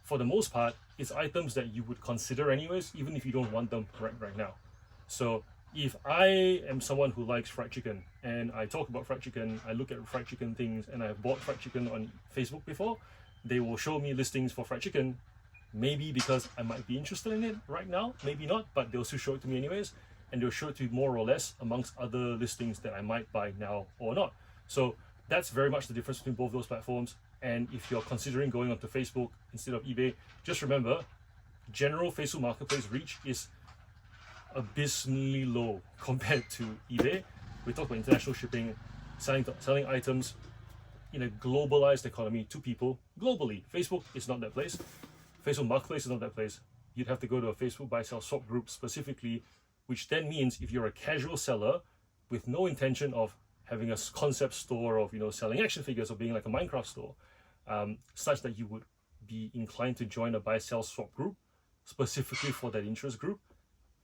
for the most part, it's items that you would consider anyways, even if you don't want them right now. So if I am someone who likes fried chicken and I talk about fried chicken, I look at fried chicken things, and I've bought fried chicken on Facebook before, they will show me listings for fried chicken, maybe because I might be interested in it right now, maybe not, but they'll still show it to me anyways, and they'll show it to me more or less amongst other listings that I might buy now or not. So that's very much the difference between both those platforms. And if you're considering going onto Facebook instead of eBay, just remember, general Facebook Marketplace reach is abysmally low compared to eBay. We talk about international shipping, selling items in a globalized economy to people globally. Facebook is not that place. Facebook Marketplace is not that place. You'd have to go to a Facebook buy sell swap group specifically, which then means if you're a casual seller with no intention of having a concept store of selling action figures or being like a Minecraft store, such that you would be inclined to join a buy sell swap group specifically for that interest group,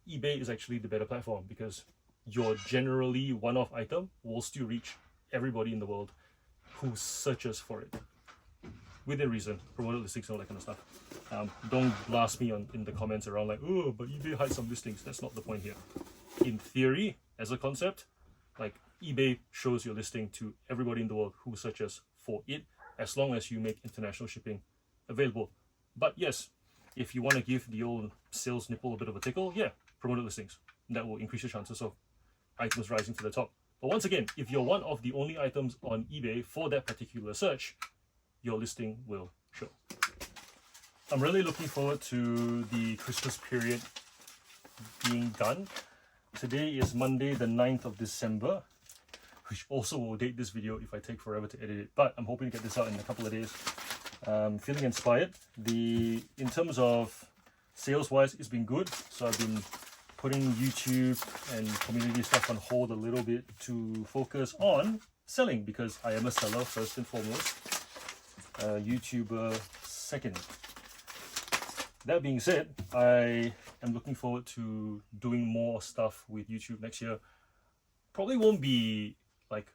eBay is actually the better platform because your generally one-off item will still reach everybody in the world who searches for it within reason, promoted listings and all that kind of stuff. Don't blast me in the comments around like, oh, but eBay hides some listings. That's not the point here. In theory, as a concept, like eBay shows your listing to everybody in the world who searches for it, as long as you make international shipping available. But yes, if you want to give the old sales nipple a bit of a tickle, yeah, promoted listings. That will increase your chances of items rising to the top. But once again, if you're one of the only items on eBay for that particular search, your listing will show. I'm really looking forward to the Christmas period being done. Today is Monday the 9th of December, which also will date this video if I take forever to edit it, but I'm hoping to get this out in a couple of days. Feeling inspired. In terms of sales wise, it's been good. So I've been putting YouTube and community stuff on hold a little bit to focus on selling because I am a seller first and foremost, YouTuber second. That being said, I am looking forward to doing more stuff with YouTube next year. Probably won't be like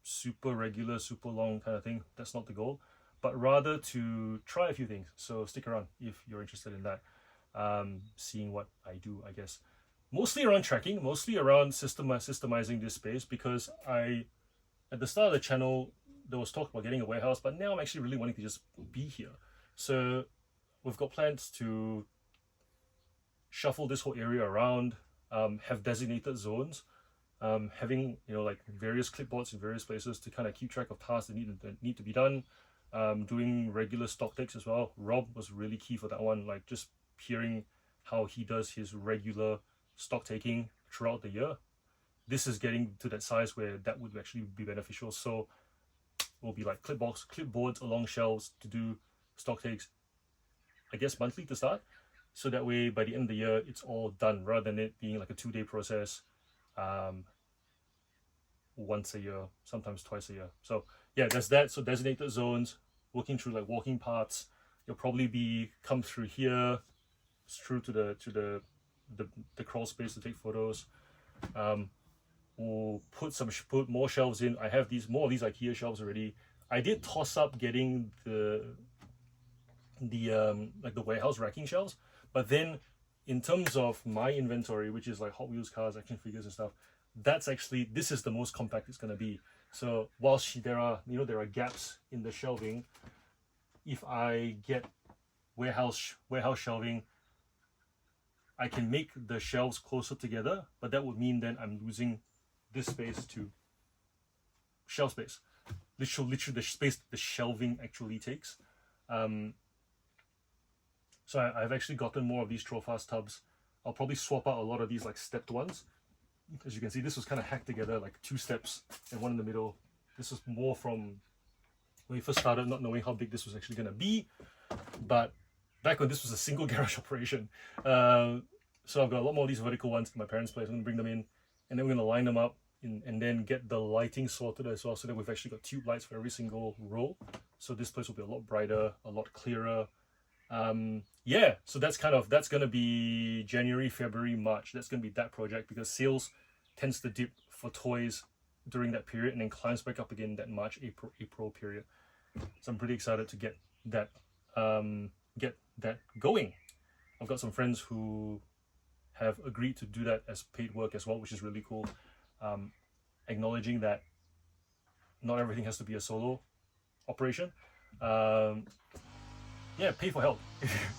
super regular, super long kind of thing. That's not the goal, but rather to try a few things. So stick around if you're interested in that. Seeing what I do, I guess. Mostly around tracking, mostly around systemizing this space, because at the start of the channel, there was talk about getting a warehouse, but now I'm actually really wanting to just be here. So we've got plans to shuffle this whole area around, have designated zones, having like various clipboards in various places to kind of keep track of tasks that need to be done, doing regular stock takes as well. Rob was really key for that one, like just hearing how he does his regular stock taking throughout the year. This is getting to that size where that would actually be beneficial. So will be like clipboards along shelves to do stock takes, I guess monthly to start, so that way by the end of the year it's all done rather than it being like a 2-day process, once a year, sometimes twice a year. So yeah, there's that. So designated zones, working through like walking paths. You'll probably come through here, through to the crawl space to take photos. We'll put more shelves in. I have more of these IKEA shelves already. I did toss up getting the warehouse racking shelves, but then in terms of my inventory, which is like Hot Wheels cars, action figures and stuff, this is the most compact it's going to be. So whilst there are gaps in the shelving, if I get warehouse shelving, I can make the shelves closer together, but that would mean then I'm losing this space to shelf space, literally the space the shelving actually takes. So I've actually gotten more of these Trofast tubs. I'll probably swap out a lot of these like stepped ones. As you can see, this was kind of hacked together, like 2 steps and one in the middle. This was more from when we first started, not knowing how big this was actually going to be, but back when this was a single garage operation. So I've got a lot more of these vertical ones at my parents' place. I'm going to bring them in, and then we're going to line them up and then get the lighting sorted as well, so that we've actually got tube lights for every single row. So this place will be a lot brighter, a lot clearer. Yeah, so that's going to be January, February, March. That's going to be that project, because sales tends to dip for toys during that period and then climbs back up again that March, April period. So I'm pretty excited to get that going. I've got some friends who have agreed to do that as paid work as well, which is really cool. Acknowledging that not everything has to be a solo operation. Yeah, pay for help.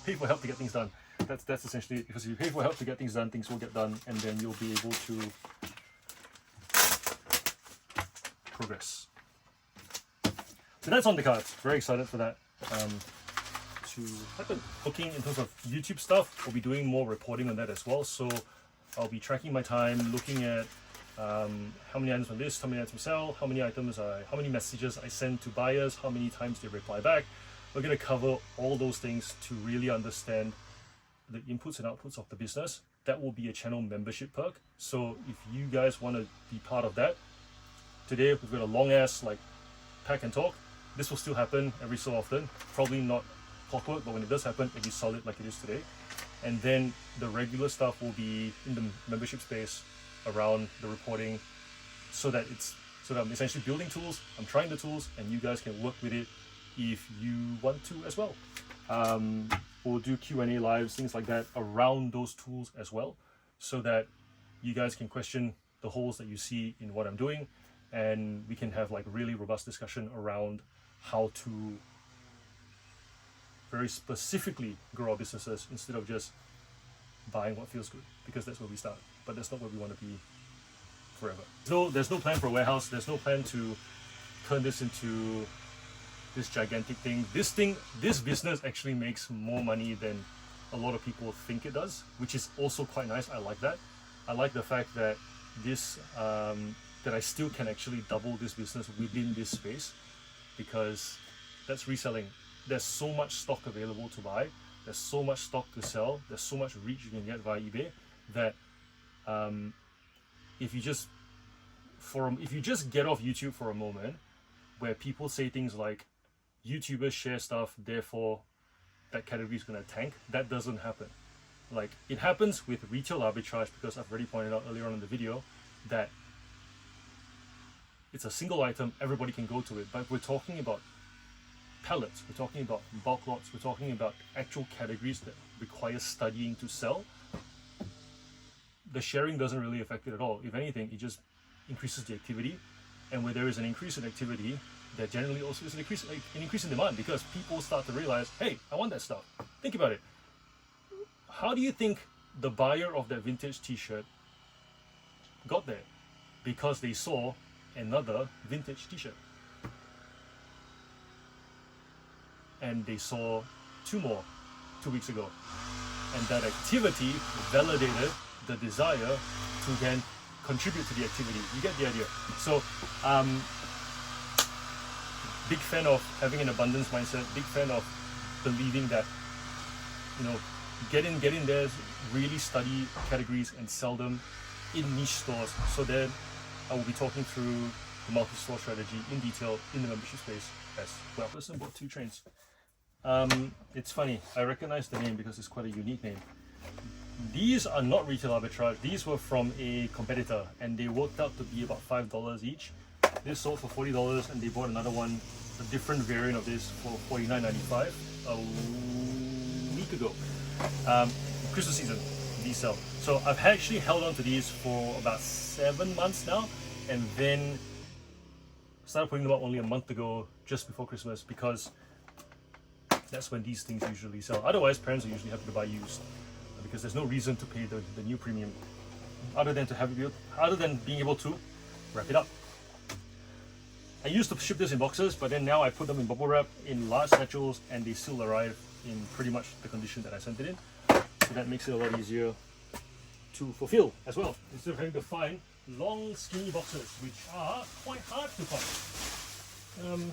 Pay for help to get things done. That's essentially it, because if you pay for help to get things done, things will get done, and then you'll be able to progress. So that's on the cards. Very excited for that to happen. Looking in terms of YouTube stuff, we'll be doing more reporting on that as well. So I'll be tracking my time, looking at how many items on list, how many items sell, how many messages I send to buyers, how many times they reply back. We're going to cover all those things to really understand the inputs and outputs of the business. That will be a channel membership perk. So if you guys want to be part of that, today we've got a long ass like pack and talk. This will still happen every so often, probably not clockwork, but when it does happen, it'll be solid like it is today. And then the regular stuff will be in the membership space around the reporting, so that I'm essentially building tools, I'm trying the tools, and you guys can work with it if you want to as well. We'll do Q&A lives, things like that around those tools as well, so that you guys can question the holes that you see in what I'm doing, and we can have like really robust discussion around how to very specifically grow our businesses instead of just buying what feels good, because that's where we start, but that's not where we want to be forever. So there's no plan for a warehouse, there's no plan to turn this into this gigantic thing. This business actually makes more money than a lot of people think it does, which is also quite nice. I like that. I like the fact that this that I still can actually double this business within this space, because that's reselling. There's so much stock available to buy, there's so much stock to sell, there's so much reach you can get via eBay that if you just get off YouTube for a moment, where people say things like YouTubers share stuff, therefore that category is going to tank, that doesn't happen. Like, it happens with retail arbitrage, because I've already pointed out earlier on in the video that it's a single item, everybody can go to it, but we're talking about pallets, we're talking about bulk lots, we're talking about actual categories that require studying to sell. The sharing doesn't really affect it at all. If anything, it just increases the activity, and where there is an increase in activity, there generally also is an increase in demand, because people start to realize, hey, I want that stuff. Think about it. How do you think the buyer of that vintage t-shirt got there? Because they saw another vintage t-shirt, and they saw two more 2 weeks ago, and that activity validated the desire to then contribute to the activity. You get the idea. So big fan of having an abundance mindset, big fan of believing that, you know, get in there, really study categories and sell them in niche stores. So then I will be talking through the multi-store strategy in detail in the membership space as well. Listen, bought 2 trains. It's funny, I recognize the name because it's quite a unique name. These are not retail arbitrage. These were from a competitor, and they worked out to be about $5 each. This sold for $40, and they bought another one, a different variant of this, for $49.95 a week ago. Christmas season, these sell. So I've actually held on to these for about 7 months now, and then started putting them up only a month ago, just before Christmas, because that's when these things usually sell. Otherwise, parents are usually happy to buy used, because there's no reason to pay the new premium, other than being able to wrap it up. I used to ship this in boxes, but then now I put them in bubble wrap in large satchels, and they still arrive in pretty much the condition that I sent it in. So that makes it a lot easier to fulfill as well, instead of having to find long skinny boxes, which are quite hard to find.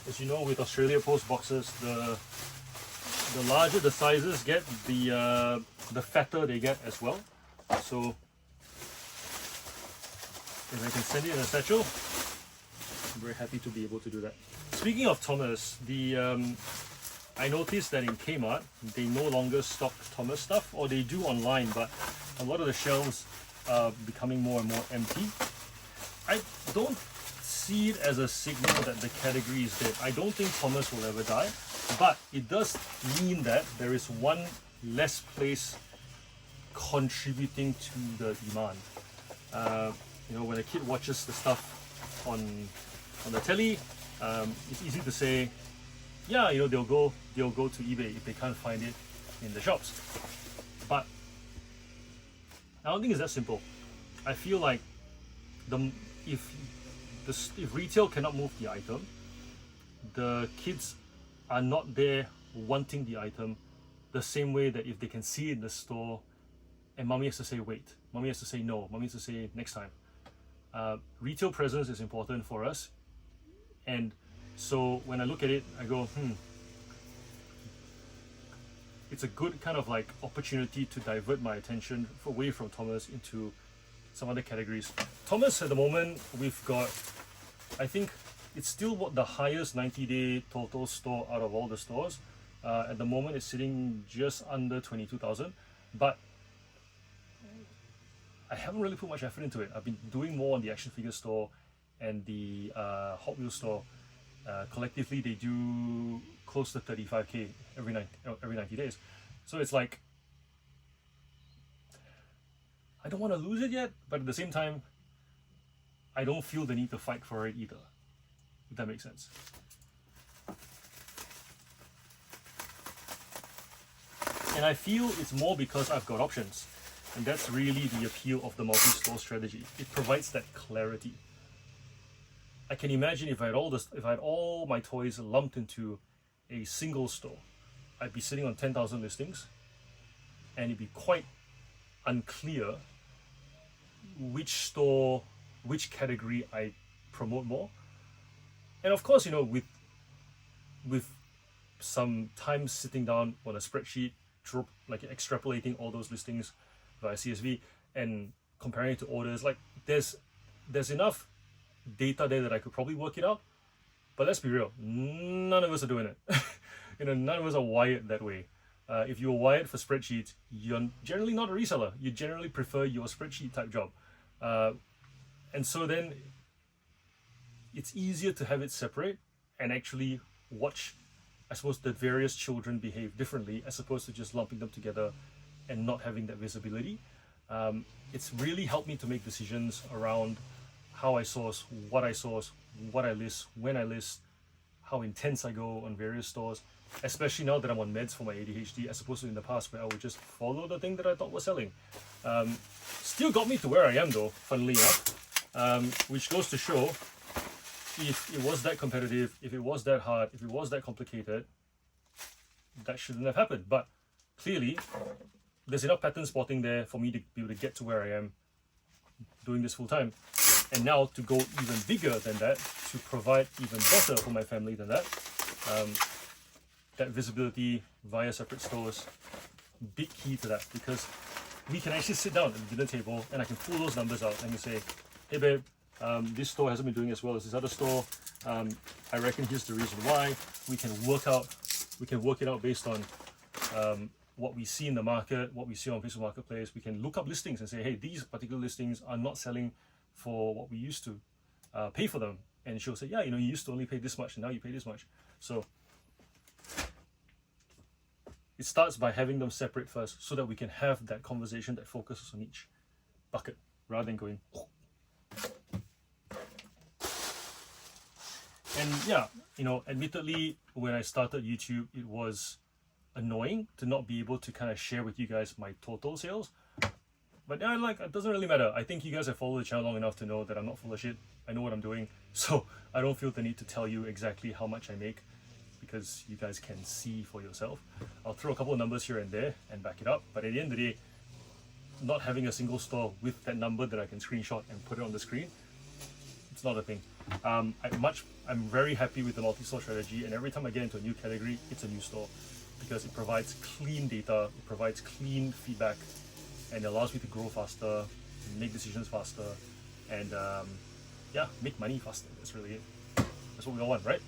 As you know, with Australia Post boxes, the larger the sizes get, the fatter they get as well. So if I can send it in a satchel, I'm very happy to be able to do that. Speaking of Thomas, I noticed that in Kmart, they no longer stock Thomas stuff, or they do online, but a lot of the shelves are becoming more and more empty. I don't see it as a signal that the category is dead. I don't think Thomas will ever die, but it does mean that there is one less place contributing to the demand. You know, when a kid watches the stuff on the telly, it's easy to say, yeah, you know, they'll go to eBay if they can't find it in the shops. But I don't think it's that simple. I feel like if retail cannot move the item, the kids are not there wanting the item the same way that if they can see it in the store and mommy has to say wait, mommy has to say no, mommy has to say next time. Retail presence is important for us, and so when I look at it, I go, it's a good kind of like opportunity to divert my attention away from Thomas into some other categories. Thomas, at the moment, we've got, I think it's still what the highest 90-day total store out of all the stores. At the moment, it's sitting just under 22,000, but I haven't really put much effort into it. I've been doing more on the action figure store and the Hot Wheels store. Collectively, they do close to 35k every 90 days. So it's like, I don't want to lose it yet, but at the same time, I don't feel the need to fight for it either, if that makes sense. And I feel it's more because I've got options. And that's really the appeal of the multi-store strategy. It provides that clarity. I can imagine if I had all my toys lumped into a single store, I'd be sitting on 10,000 listings, and it'd be quite unclear which store, which category I promote more. And of course, you know, with some time sitting down on a spreadsheet, like extrapolating all those listings via CSV and comparing it to orders, like there's enough data there that I could probably work it out. But let's be real, none of us are doing it. You know, none of us are wired that way. If you're wired for spreadsheets, you're generally not a reseller. You generally prefer your spreadsheet type job. And so then it's easier to have it separate and actually watch, I suppose, the various children behave differently as opposed to just lumping them together and not having that visibility. It's really helped me to make decisions around how I source, what I list, when I list, how intense I go on various stores, especially now that I'm on meds for my ADHD, as opposed to in the past where I would just follow the thing that I thought was selling. Still got me to where I am though, funnily enough, which goes to show if it was that competitive, if it was that hard, if it was that complicated, that shouldn't have happened. But clearly, there's enough pattern spotting there for me to be able to get to where I am doing this full time. And now to go even bigger than that, to provide even better for my family than that. That visibility via separate stores, big key to that, because we can actually sit down at the dinner table and I can pull those numbers out and say, hey babe, this store hasn't been doing as well as this other store. I reckon here's the reason why. We can work it out based on what we see in the market, what we see on Facebook Marketplace. We can look up listings and say, hey, these particular listings are not selling for what we used to pay for them. And she'll say, yeah, you know, you used to only pay this much and now you pay this much. So it starts by having them separate first so that we can have that conversation that focuses on each bucket rather than going. And yeah, you know, admittedly, when I started YouTube, it was annoying to not be able to kind of share with you guys my total sales. But yeah, like, it doesn't really matter. I think you guys have followed the channel long enough to know that I'm not full of shit. I know what I'm doing. So I don't feel the need to tell you exactly how much I make because you guys can see for yourself. I'll throw a couple of numbers here and there and back it up. But at the end of the day, not having a single store with that number that I can screenshot and put it on the screen, it's not a thing. I'm very happy with the multi-store strategy, and every time I get into a new category, it's a new store because it provides clean data, it provides clean feedback, and it allows me to grow faster, make decisions faster, and yeah, make money faster. That's really it. That's what we all want, right?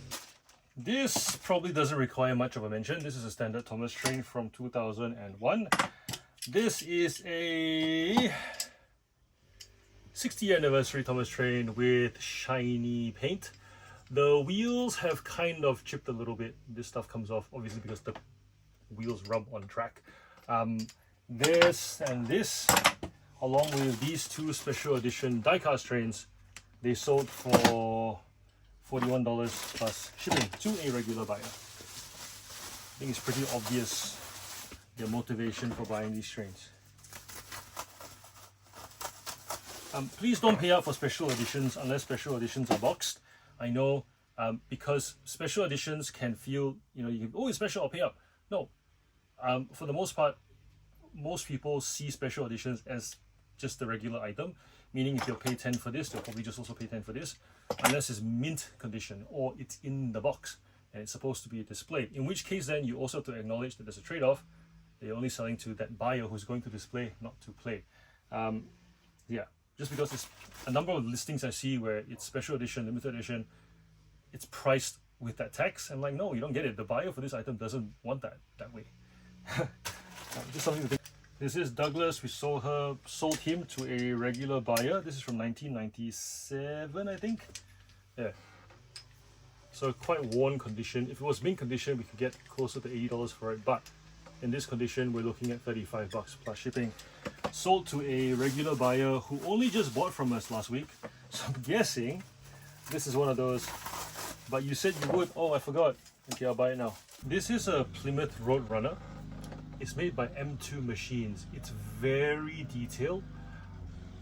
This probably doesn't require much of a mention. This is a standard Thomas train from 2001. This is a 60th anniversary Thomas train with shiny paint. The wheels have kind of chipped a little bit. This stuff comes off obviously because the wheels rub on track. This and this, along with these two special edition Diecast trains, they sold for $41 plus shipping to a regular buyer. I think it's pretty obvious their motivation for buying these trains. Please don't pay up for special editions unless special editions are boxed. I know because special editions can feel, you know, you can, oh, it's special, I'll pay up. No, for the most part, most people see special editions as just the regular item, meaning if you'll pay 10 for this, they'll probably just also pay 10 for this, unless it's mint condition or it's in the box and it's supposed to be displayed. In which case then you also have to acknowledge that there's a trade-off. They're only selling to that buyer who's going to display, not to play. Yeah, just because it's a number of listings I see where it's special edition, limited edition, it's priced with that tax. I'm like, no, you don't get it. The buyer for this item doesn't want that way. Just something to think. This is Douglas. We sold him to a regular buyer. This is from 1997, I think. Yeah. So quite worn condition. If it was mint condition, we could get closer to $80 for it. But in this condition, we're looking at $35 plus shipping. Sold to a regular buyer who only just bought from us last week. So I'm guessing this is one of those. But you said you would. Oh, I forgot. Okay, I'll buy it now. This is a Plymouth Roadrunner. It's made by M2 Machines. It's very detailed.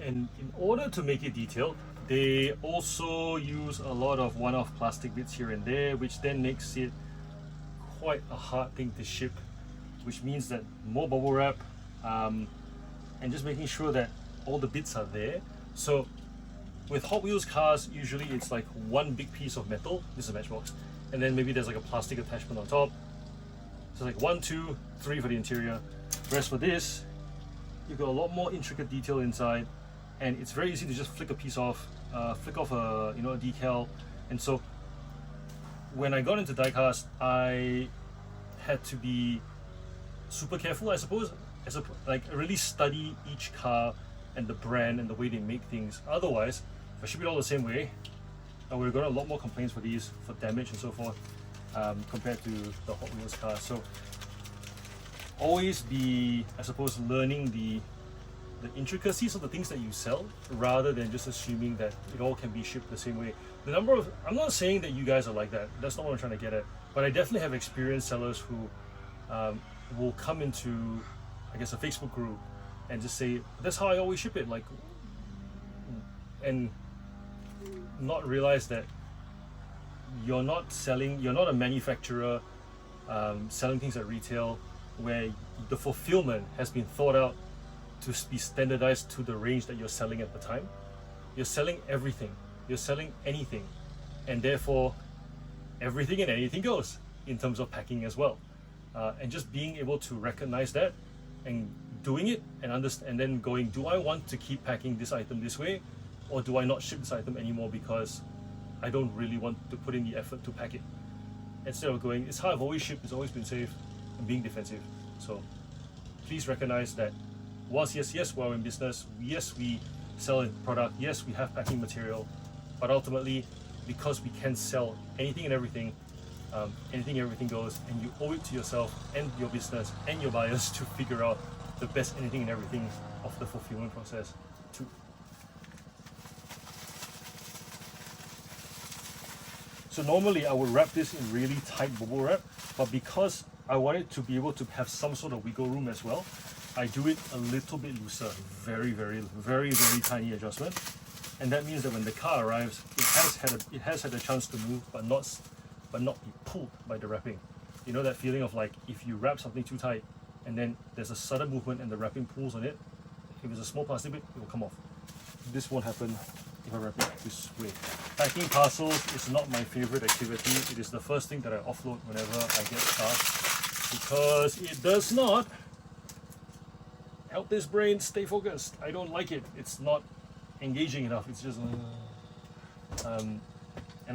And in order to make it detailed, they also use a lot of one-off plastic bits here and there, which then makes it quite a hard thing to ship, which means that more bubble wrap and just making sure that all the bits are there. So with Hot Wheels cars, usually it's like one big piece of metal. This is a matchbox. And then maybe there's like a plastic attachment on top. So like 1, 2, 3 for the interior. Whereas for this, you've got a lot more intricate detail inside, and it's very easy to just flick a piece off, flick off a a decal. And so when I got into diecast, I had to be super careful, I suppose, like really study each car and the brand and the way they make things. Otherwise, if I ship it all the same way, I would have got a lot more complaints for these, for damage and so forth, compared to the Hot Wheels car. So always be, I suppose, learning the intricacies of the things that you sell, rather than just assuming that it all can be shipped the same way. I'm not saying that you guys are like that. That's not what I'm trying to get at. But I definitely have experienced sellers who will come into, I guess, a Facebook group and just say, that's how I always ship it, like, and not realize that you're not a manufacturer selling things at retail where the fulfillment has been thought out to be standardized to the range that you're selling at the time. You're selling everything, you're selling anything, and therefore everything and anything goes in terms of packing as well. And just being able to recognize that and doing it and understand, and then going, do I want to keep packing this item this way, or do I not ship this item anymore because I don't really want to put in the effort to pack it? Instead of going, it's how I've always shipped, it's always been safe, and being defensive. So please recognize that whilst yes, we're in business, yes, we sell a product, yes, we have packing material, but ultimately, because we can sell anything and everything, everything goes, and you owe it to yourself and your business and your buyers to figure out the best anything and everything of the fulfillment process too. So normally I would wrap this in really tight bubble wrap, but because I want it to be able to have some sort of wiggle room as well, I do it a little bit looser, very tiny adjustment. And that means that when the car arrives, it has had a chance to move, but not be pulled by the wrapping. You know that feeling of like, if you wrap something too tight and then there's a sudden movement and the wrapping pulls on it, if it's a small plastic bit, it will come off. This won't happen if I wrap it this way. Packing parcels is not my favorite activity. It is the first thing that I offload whenever I get tasks, because it does not help this brain stay focused. I don't like it. It's not engaging enough. It's just and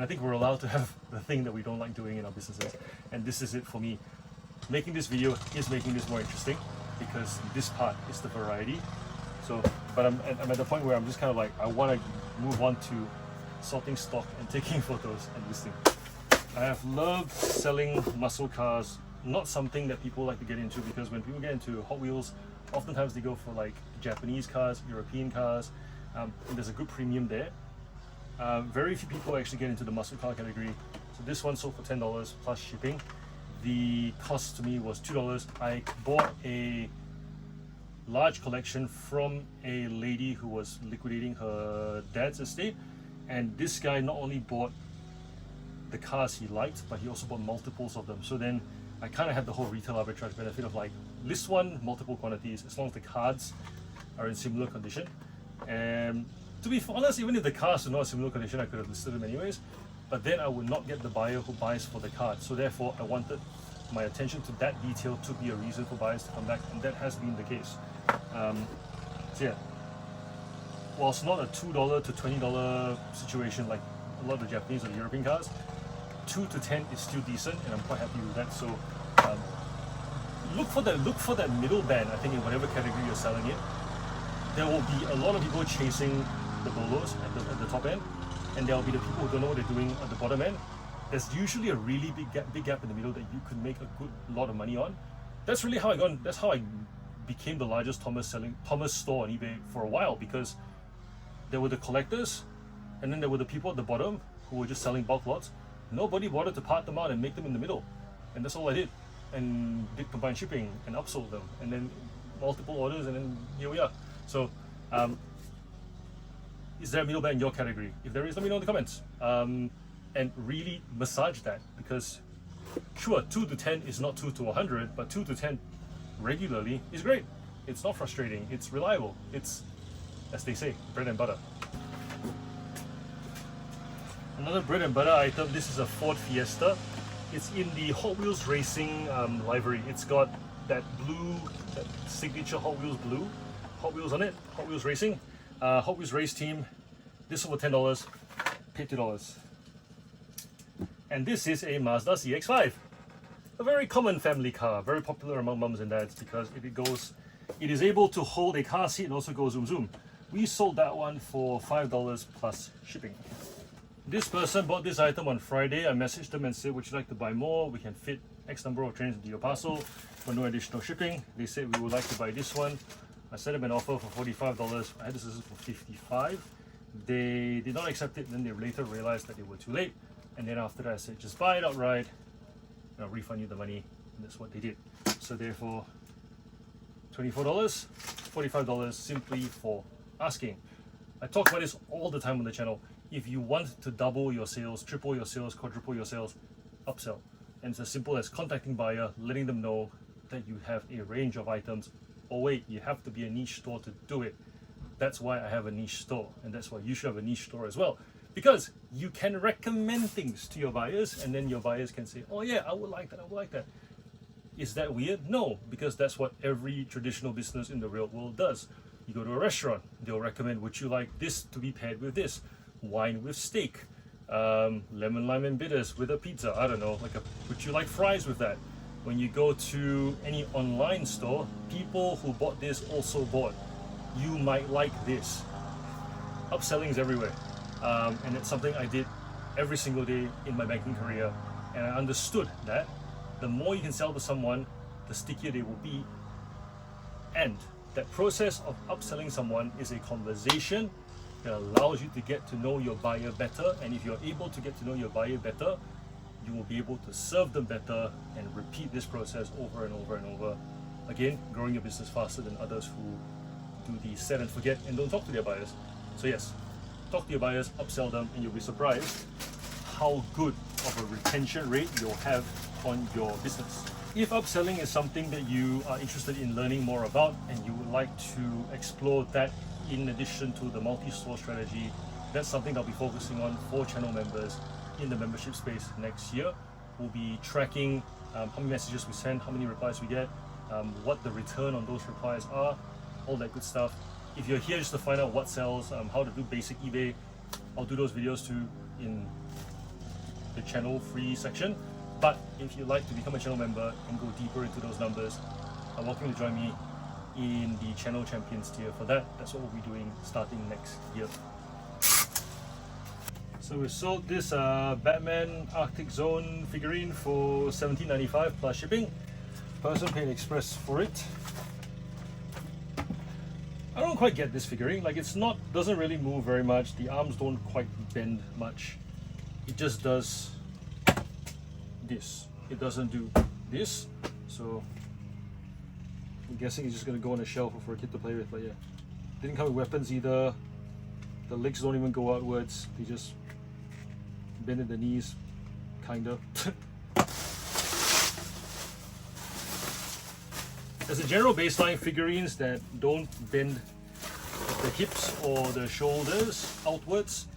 I think we're allowed to have the thing that we don't like doing in our businesses, and this is it for me. Making this video is making this more interesting because this part is the variety. So, but I'm at the point where I'm just kind of like, I want to move on to sorting stock and taking photos and listing. I have loved selling muscle cars, not something that people like to get into, because when people get into Hot Wheels, oftentimes they go for like Japanese cars, European cars, and there's a good premium there. Very few people actually get into the muscle car category. So this one sold for $10 plus shipping. The cost to me was $2. I bought a large collection from a lady who was liquidating her dad's estate, and this guy not only bought the cars he liked, but he also bought multiples of them. So then I kind of had the whole retail arbitrage benefit of like list one, multiple quantities, as long as the cards are in similar condition. And to be honest, even if the cards are not in similar condition, I could have listed them anyways. But then I would not get the buyer who buys for the card. So therefore, I wanted my attention to that detail to be a reason for buyers to come back, and that has been the case. So yeah, whilst not a $2 to $20 situation like a lot of the Japanese or the European cars, 2 to 10 is still decent, and I'm quite happy with that. So look for that middle band. I think in whatever category you're selling it, there will be a lot of people chasing the bolos at the top end, and there will be the people who don't know what they're doing at the bottom end. There's usually a really big gap in the middle that you could make a good lot of money on. That's really how I became the largest Thomas store on eBay for a while, because there were the collectors, and then there were the people at the bottom who were just selling bulk lots. Nobody bothered to part them out and make them in the middle, and that's all I did, and did combined shipping and upsold them, and then multiple orders, and then here we are. So is there a middle band in your category? If there is, let me know in the comments, and really massage that, because sure, 2 to 10 is not 2 to 100, but 2 to 10 regularly is great. It's not frustrating, it's reliable, it's, as they say, bread and butter. Another bread and butter item, this is a Ford Fiesta. It's in the Hot Wheels Racing livery. It's got that blue, that signature Hot Wheels blue, Hot Wheels on it, Hot Wheels Racing. Hot Wheels Race Team, this over $10, paid $2. And this is a Mazda CX-5. A very common family car, very popular among mums and dads, because it is able to hold a car seat and also go zoom zoom. We sold that one for $5 plus shipping. This person bought this item on Friday. I messaged them and said, would you like to buy more? We can fit X number of trains into your parcel for no additional shipping. They said we would like to buy this one. I sent them an offer for $45. I had this for $55. They did not accept it, and then they later realized that they were too late. And then after that I said, just buy it outright, and I'll refund you the money. And that's what they did. So therefore, $24, $45 simply for asking. I talk about this all the time on the channel. If you want to double your sales, triple your sales, quadruple your sales, upsell. And it's as simple as contacting buyer, letting them know that you have a range of items. Oh wait, you have to be a niche store to do it. That's why I have a niche store, and that's why you should have a niche store as well. Because you can recommend things to your buyers, and then your buyers can say, oh yeah, I would like that, I would like that. Is that weird? No, because that's what every traditional business in the real world does. You go to a restaurant, they'll recommend, would you like this to be paired with this? Wine with steak, lemon, lime and bitters with a pizza, I don't know, would you like fries with that? When you go to any online store, people who bought this also bought. You might like this. Upselling is everywhere. And it's something I did every single day in my banking career, and I understood that the more you can sell to someone, the stickier they will be. And that process of upselling someone is a conversation that allows you to get to know your buyer better, and if you're able to get to know your buyer better, you will be able to serve them better and repeat this process over and over and over. Again, growing your business faster than others who do the set and forget and don't talk to their buyers. So yes, talk to your buyers, upsell them, and you'll be surprised how good of a retention rate you'll have on your business. If upselling is something that you are interested in learning more about, and you would like to explore that in addition to the multi-store strategy, that's something I'll be focusing on for channel members in the membership space next year. We'll be tracking how many messages we send, how many replies we get, what the return on those replies are, all that good stuff. If you're here just to find out what sells, how to do basic eBay, I'll do those videos too in the channel free section. But if you'd like to become a channel member and go deeper into those numbers, I'm welcome to join me in the channel champions tier for that. That's what we'll be doing starting next year. So we sold this Batman Arctic Zone figurine for $17.95 plus shipping. Person paid express for it. I don't quite get this figurine. Like, doesn't really move very much. The arms don't quite bend much. It just does this. It doesn't do this. So I'm guessing it's just gonna go on a shelf for a kid to play with. But yeah, didn't come with weapons either. The legs don't even go outwards. They just bend at the knees, kinda. As a general baseline, figurines that don't bend the hips or the shoulders outwards,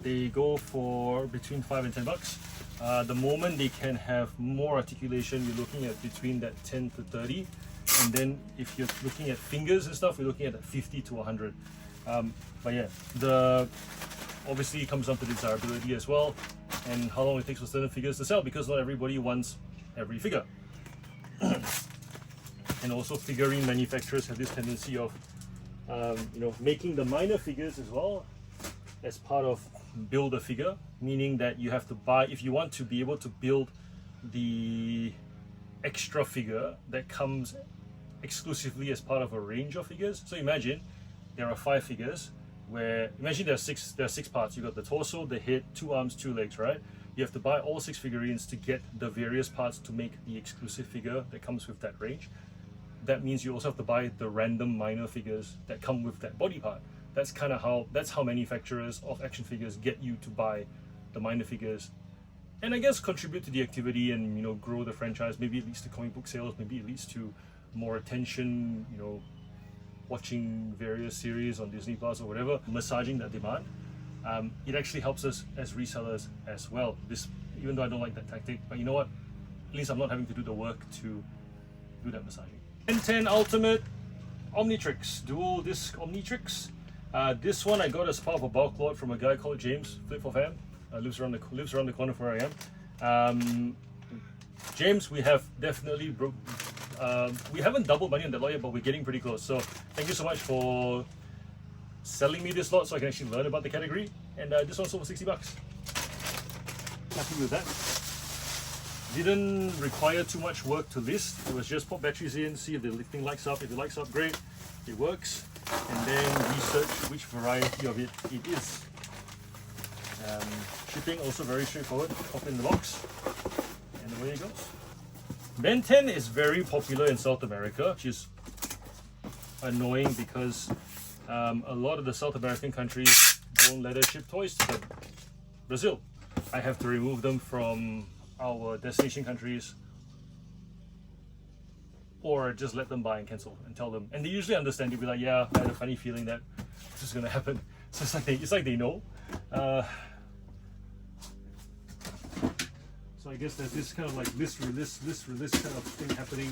they go for between $5 and $10. The moment they can have more articulation, you're looking at between that 10 to 30. And then if you're looking at fingers and stuff, you're looking at 50 to 100. But yeah, obviously it comes down to desirability as well, and how long it takes for certain figures to sell, because not everybody wants every figure. And also figurine manufacturers have this tendency of making the minor figures as well as part of build a figure, meaning that you have to buy, if you want to be able to build the extra figure that comes exclusively as part of a range of figures. So imagine there are 5 figures where, imagine there are six parts. You got the torso, the head, 2 arms, 2 legs, right? You have to buy all 6 figurines to get the various parts to make the exclusive figure that comes with that range. That means you also have to buy the random minor figures that come with that body part. That's how manufacturers of action figures get you to buy the minor figures, and I guess contribute to the activity and grow the franchise. Maybe it leads to comic book sales, maybe it leads to more attention, watching various series on Disney Plus or whatever, massaging that demand. It actually helps us as resellers as well. Even though I don't like that tactic, but you know what? At least I'm not having to do the work to do that massaging. Ben 10 Ultimate Omnitrix, dual disc Omnitrix. This one I got as part of a bulk lot from a guy called James, Flip for Fam. Lives around the corner from where I am. James, we have definitely we haven't doubled money on that lot yet, but we're getting pretty close. So thank you so much for selling me this lot so I can actually learn about the category. And this one sold for $60. Happy with that. Didn't require too much work to list. It was just put batteries in, see if the thing lights up. If it lights up, great, it works. And then research which variety of it is. Shipping also very straightforward. Pop in the box, and away it goes. Ben 10 is very popular in South America, which is annoying because a lot of the South American countries don't let us ship toys to them. Brazil, I have to remove them from our destination countries, or just let them buy and cancel and tell them. And they usually understand. They'll be like, yeah, I had a funny feeling that this is gonna happen. So it's like they know. So I guess there's this kind of like list release kind of thing happening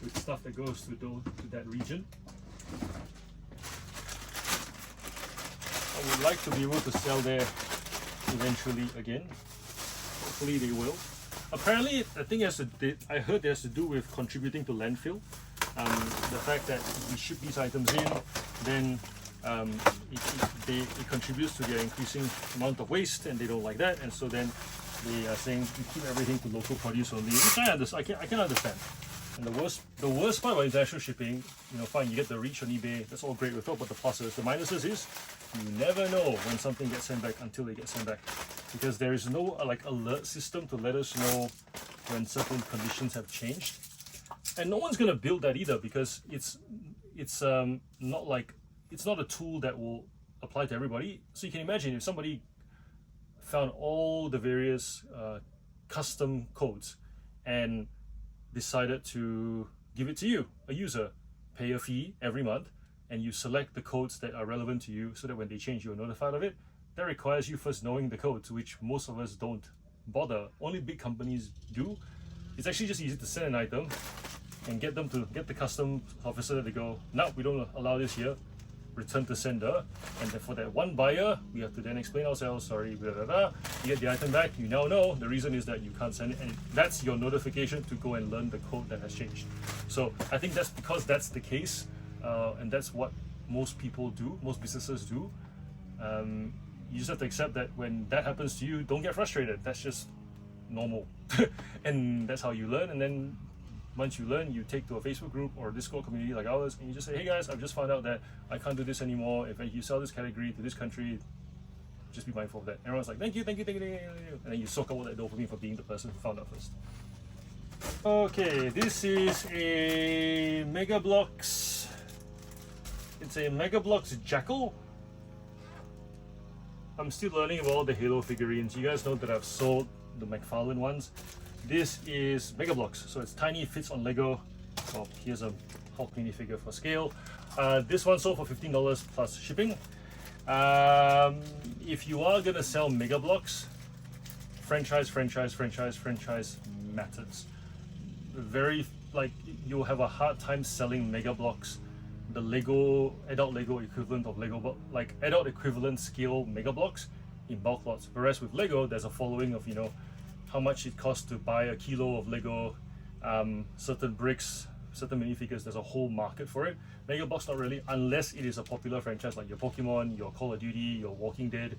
with stuff that goes to that region. I would like to be able to sell there eventually again. Hopefully they will. Apparently, I think I heard it has to do with contributing to landfill. The fact that we ship these items in, then it contributes to their increasing amount of waste, and they don't like that, and so then they are saying we keep everything to local produce only, which I can understand. And the worst part about international shipping, fine, you get the reach on eBay, that's all great. We talk about the pluses. The minuses is you never know when something gets sent back until it gets sent back, because there is no alert system to let us know when certain conditions have changed, and no one's gonna build that either, because it's not a tool that will apply to everybody. So you can imagine if somebody found all the various custom codes and decided to give it to you, a user, pay a fee every month, and you select the codes that are relevant to you so that when they change you're notified of it. That requires you first knowing the codes, which most of us don't bother. Only big companies do. It's actually just easy to send an item and get the custom officer to go, no, we don't allow this here, return to sender, and then for that one buyer we have to then explain ourselves, sorry, blah, blah, blah. You get the item back, you now know the reason is that you can't send it, and that's your notification to go and learn the code that has changed. So I think that's because that's the case, and that's what most people do, most businesses do. You just have to accept that when that happens to you, don't get frustrated. That's just normal. And that's how you learn. And then once you learn, you take to a Facebook group or a Discord community like ours, and you just say, hey guys, I've just found out that I can't do this anymore. If you sell this category to this country, just be mindful of that. Everyone's like, thank you. And then you soak up all that dopamine for being the person who found out first. Okay, this is a Mega Bloks. It's a Mega Bloks Jackal. I'm still learning about all the Halo figurines. You guys know that I've sold the McFarlane ones. This is Mega Bloks, so it's tiny, fits on Lego. Well, here's a Hulk minifigure for scale. This one sold for $15 plus shipping. If you are gonna sell Mega Bloks, franchise matters. Very, like, you'll have a hard time selling Mega Bloks, the Lego, adult Lego equivalent of Lego, like adult equivalent scale Mega Bloks in bulk lots. Whereas with Lego, there's a following of, you know, how much it costs to buy a kilo of Lego, certain bricks, certain minifigures. There's a whole market for it. Mega Bloks not really, unless it is a popular franchise like your Pokemon, your Call of Duty, your Walking Dead,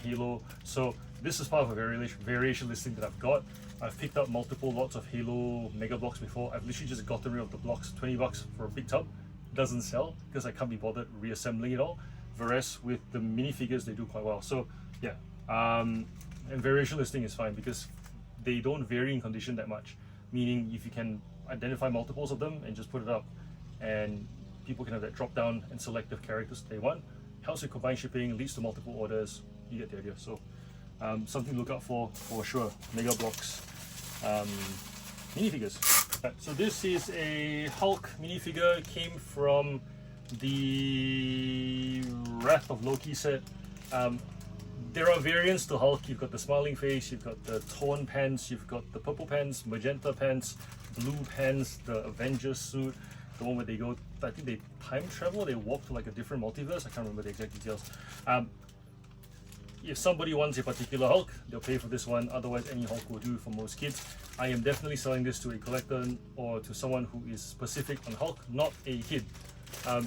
Halo. So this is part of a variation listing that I've got. I've picked up multiple lots of Halo Mega Bloks before. I've literally just gotten rid of the blocks, $20 for a big tub. Doesn't sell because I can't be bothered reassembling it all. Whereas with the minifigures, they do quite well. So yeah, and variation listing is fine because they don't vary in condition that much. Meaning if you can identify multiples of them and just put it up, and people can have that drop down and select the characters they want. Helps with combined shipping, leads to multiple orders. You get the idea. So something to look out for sure. Mega Bloks minifigures. Right, so this is a Hulk minifigure. Came from the Wrath of Loki set. There are variants to Hulk. You've got the smiling face, you've got the torn pants, you've got the purple pants, magenta pants, blue pants, the Avengers suit, the one where they go, I think they time travel, they walk to like a different multiverse. I can't remember the exact details. If somebody wants a particular Hulk, they'll pay for this one. Otherwise, any Hulk will do for most kids. I am definitely selling this to a collector or to someone who is specific on Hulk, not a kid.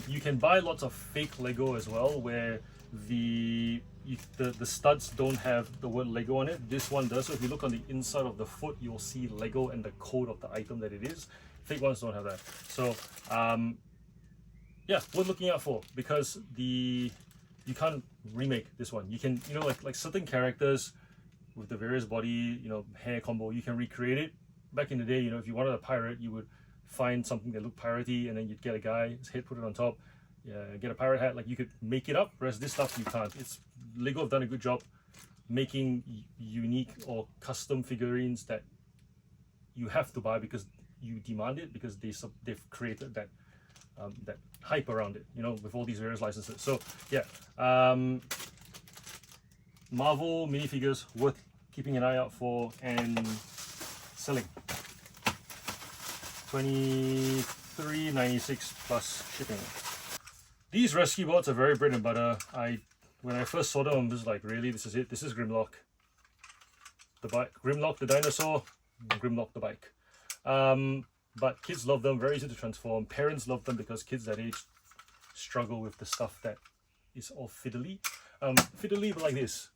You can buy lots of fake Lego as well, where the studs don't have the word Lego on it. This one does. So if you look on the inside of the foot, you'll see Lego and the code of the item that it is. Fake ones don't have that. So yeah, worth looking out for, because you can't remake this one. You can, you know, like certain characters with the various body, you know, hair combo, you can recreate it. Back in the day, you know, if you wanted a pirate, you would find something that looked piratey, and then you'd get a guy, his head, put it on top, get a pirate hat. Like, you could make it up, whereas this stuff you can't. It's Lego have done a good job making unique or custom figurines that you have to buy because you demand it, because they've created that that hype around it, you know, with all these various licenses. So yeah, Marvel minifigures worth keeping an eye out for and selling. $23.96 plus shipping. These rescue bots are very bread and butter. When I first saw them, I was like, really, this is it? This is Grimlock. The bike, Grimlock the dinosaur, Grimlock the bike. But kids love them, very easy to transform. Parents love them because kids that age struggle with the stuff that is all fiddly. Fiddly, but like this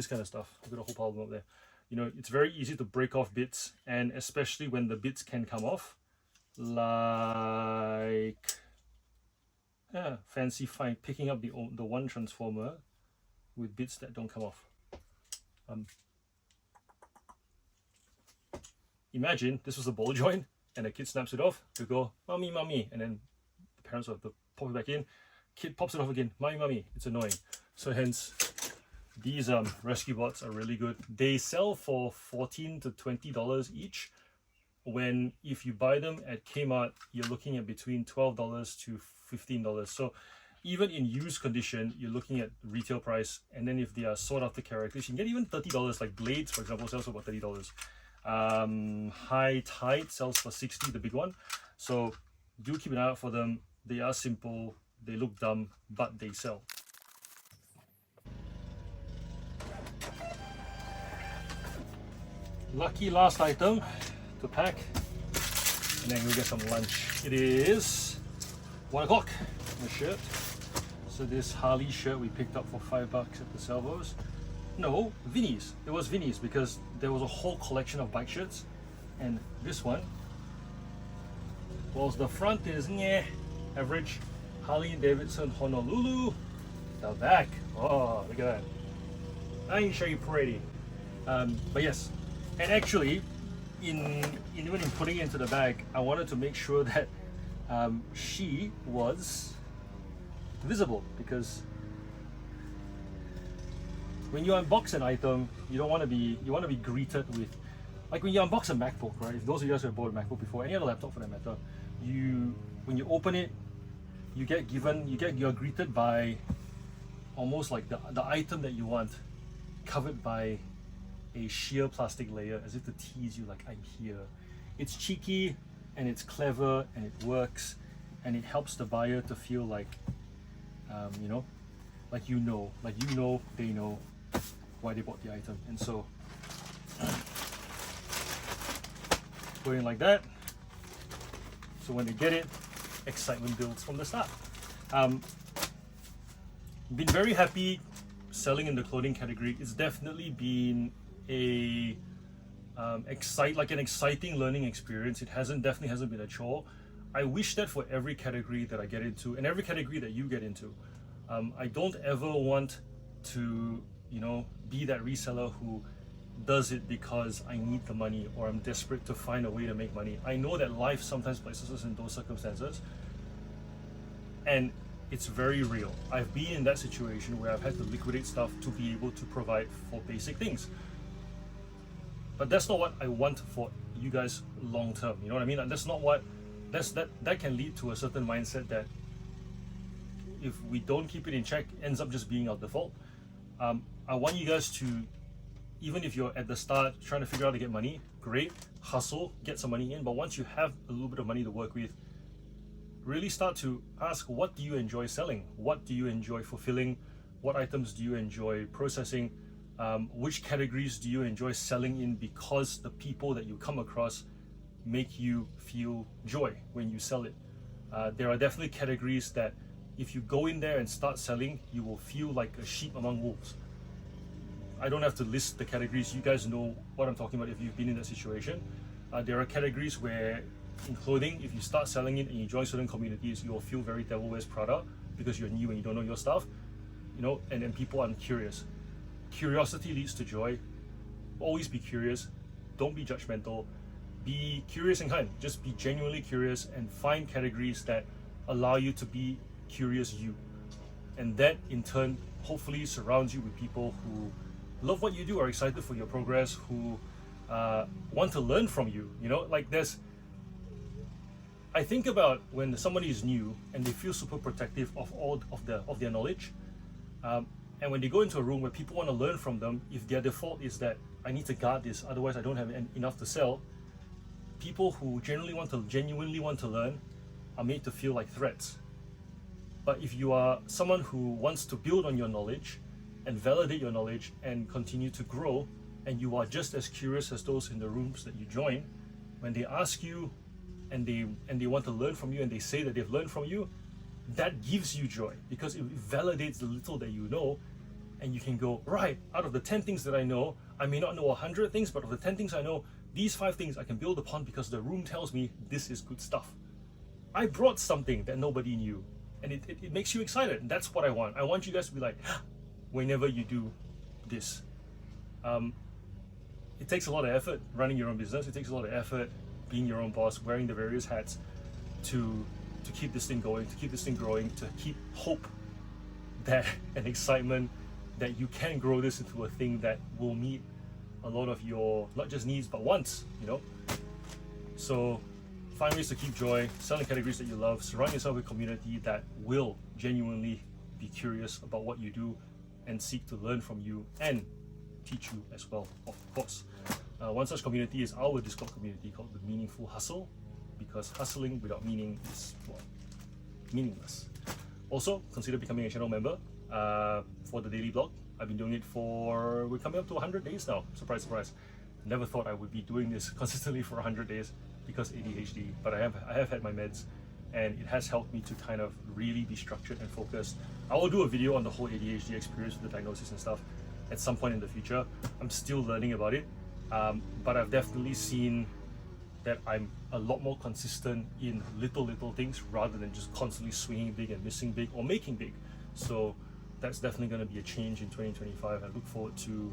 kind of stuff. I've got a whole pile of them up there. You know, it's very easy to break off bits, and especially when the bits can come off. Like, fancy fine, picking up the one transformer with bits that don't come off. Imagine this was a ball joint and a kid snaps it off to go, mommy, mommy, and then the parents will have to pop it back in. Kid pops it off again, mommy, mommy. It's annoying. So hence, these rescue bots are really good. They sell for $14 to $20 each, when if you buy them at Kmart, you're looking at between $12 to $15. So even in used condition, you're looking at retail price. And then if they are sought after characters, you can get even $30. Like Blades, for example, sells for about $30. High Tide sells for $60, the big one. So do keep an eye out for them. They are simple, they look dumb, but they sell. Lucky last item to pack, and then we'll get some lunch. It is 1 o'clock. My shirt. So this Harley shirt we picked up for $5 at the Salvos. No, Vinny's. It was Vinny's because there was a whole collection of bike shirts, and this one, whilst the front is average, Harley Davidson Honolulu, the back, oh look at that, I ain't sure you pretty. But yes, and actually, even in putting it into the bag, I wanted to make sure that she was visible, because when you unbox an item, you want to be greeted with like when you unbox a MacBook, right? If those of you guys who have bought a MacBook before, any other laptop for that matter, when you open it, you're greeted by almost like the item that you want covered by a sheer plastic layer, as if to tease you, like, I'm here. It's cheeky and it's clever and it works, and it helps the buyer to feel like they know why they bought the item. And so put it in like that, so when they get it, excitement builds from the start. Been very happy selling in the clothing category. It's definitely been an exciting learning experience. It definitely hasn't been a chore. I wish that for every category that I get into and every category that you get into. I don't ever want to, be that reseller who does it because I need the money or I'm desperate to find a way to make money. I know that life sometimes places us in those circumstances, and it's very real. I've been in that situation where I've had to liquidate stuff to be able to provide for basic things. But that's not what I want for you guys long term. You know what I mean? And that's not what that can lead to a certain mindset that, if we don't keep it in check, ends up just being our default. I want you guys to, even if you're at the start trying to figure out how to get money, great, hustle, get some money in. But once you have a little bit of money to work with, really start to ask, what do you enjoy selling? What do you enjoy fulfilling? What items do you enjoy processing? Which categories do you enjoy selling in because the people that you come across make you feel joy when you sell it? There are definitely categories that if you go in there and start selling, you will feel like a sheep among wolves. I don't have to list the categories. You guys know what I'm talking about if you've been in that situation. There are categories where in clothing, if you start selling it and you join certain communities, you'll feel very Devil Wears Prada because you're new and you don't know your stuff, and then people are curious. Curiosity leads to joy. Always be curious. Don't be judgmental. Be curious and kind. Just be genuinely curious and find categories that allow you to be curious you. And that in turn hopefully surrounds you with people who love what you do, are excited for your progress, who want to learn from you. I think about when somebody is new and they feel super protective of all of their knowledge, and when they go into a room where people want to learn from them, if their default is that I need to guard this, otherwise I don't have enough to sell, people who genuinely want to learn are made to feel like threats. But if you are someone who wants to build on your knowledge and validate your knowledge and continue to grow, and you are just as curious as those in the rooms that you join, when they ask you and they want to learn from you and they say that they've learned from you, that gives you joy because it validates the little that you know, and you can go, right, out of the 10 things that I know, I may not know 100 things, but of the 10 things I know, these 5 things I can build upon because the room tells me this is good stuff. I brought something that nobody knew, and it makes you excited, and that's what I want. I want you guys to be like, whenever you do this. It takes a lot of effort running your own business. It takes a lot of effort being your own boss, wearing the various hats to keep this thing going, to keep this thing growing, to keep hope that and excitement that you can grow this into a thing that will meet a lot of your, not just needs, but wants, So find ways to keep joy, sell in categories that you love, surround yourself with a community that will genuinely be curious about what you do and seek to learn from you and teach you as well, of course. One such community is our Discord community called the Meaningful Hustle, because hustling without meaning is, meaningless. Also, consider becoming a channel member for the daily blog. I've been doing it we're coming up to 100 days now. Surprise, surprise. Never thought I would be doing this consistently for 100 days because ADHD, but I have had my meds, and it has helped me to kind of really be structured and focused. I will do a video on the whole ADHD experience with the diagnosis and stuff at some point in the future. I'm still learning about it, but I've definitely seen that I'm a lot more consistent in little things rather than just constantly swinging big and missing big or making big. So that's definitely going to be a change in 2025. I look forward to,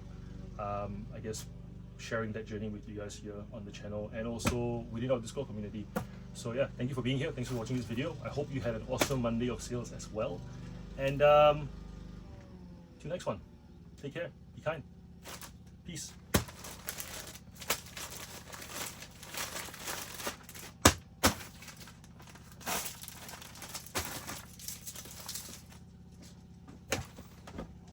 sharing that journey with you guys here on the channel and also within our Discord community. So yeah, thank you for being here. Thanks for watching this video. I hope you had an awesome Monday of sales as well. And till next one, take care, be kind, peace.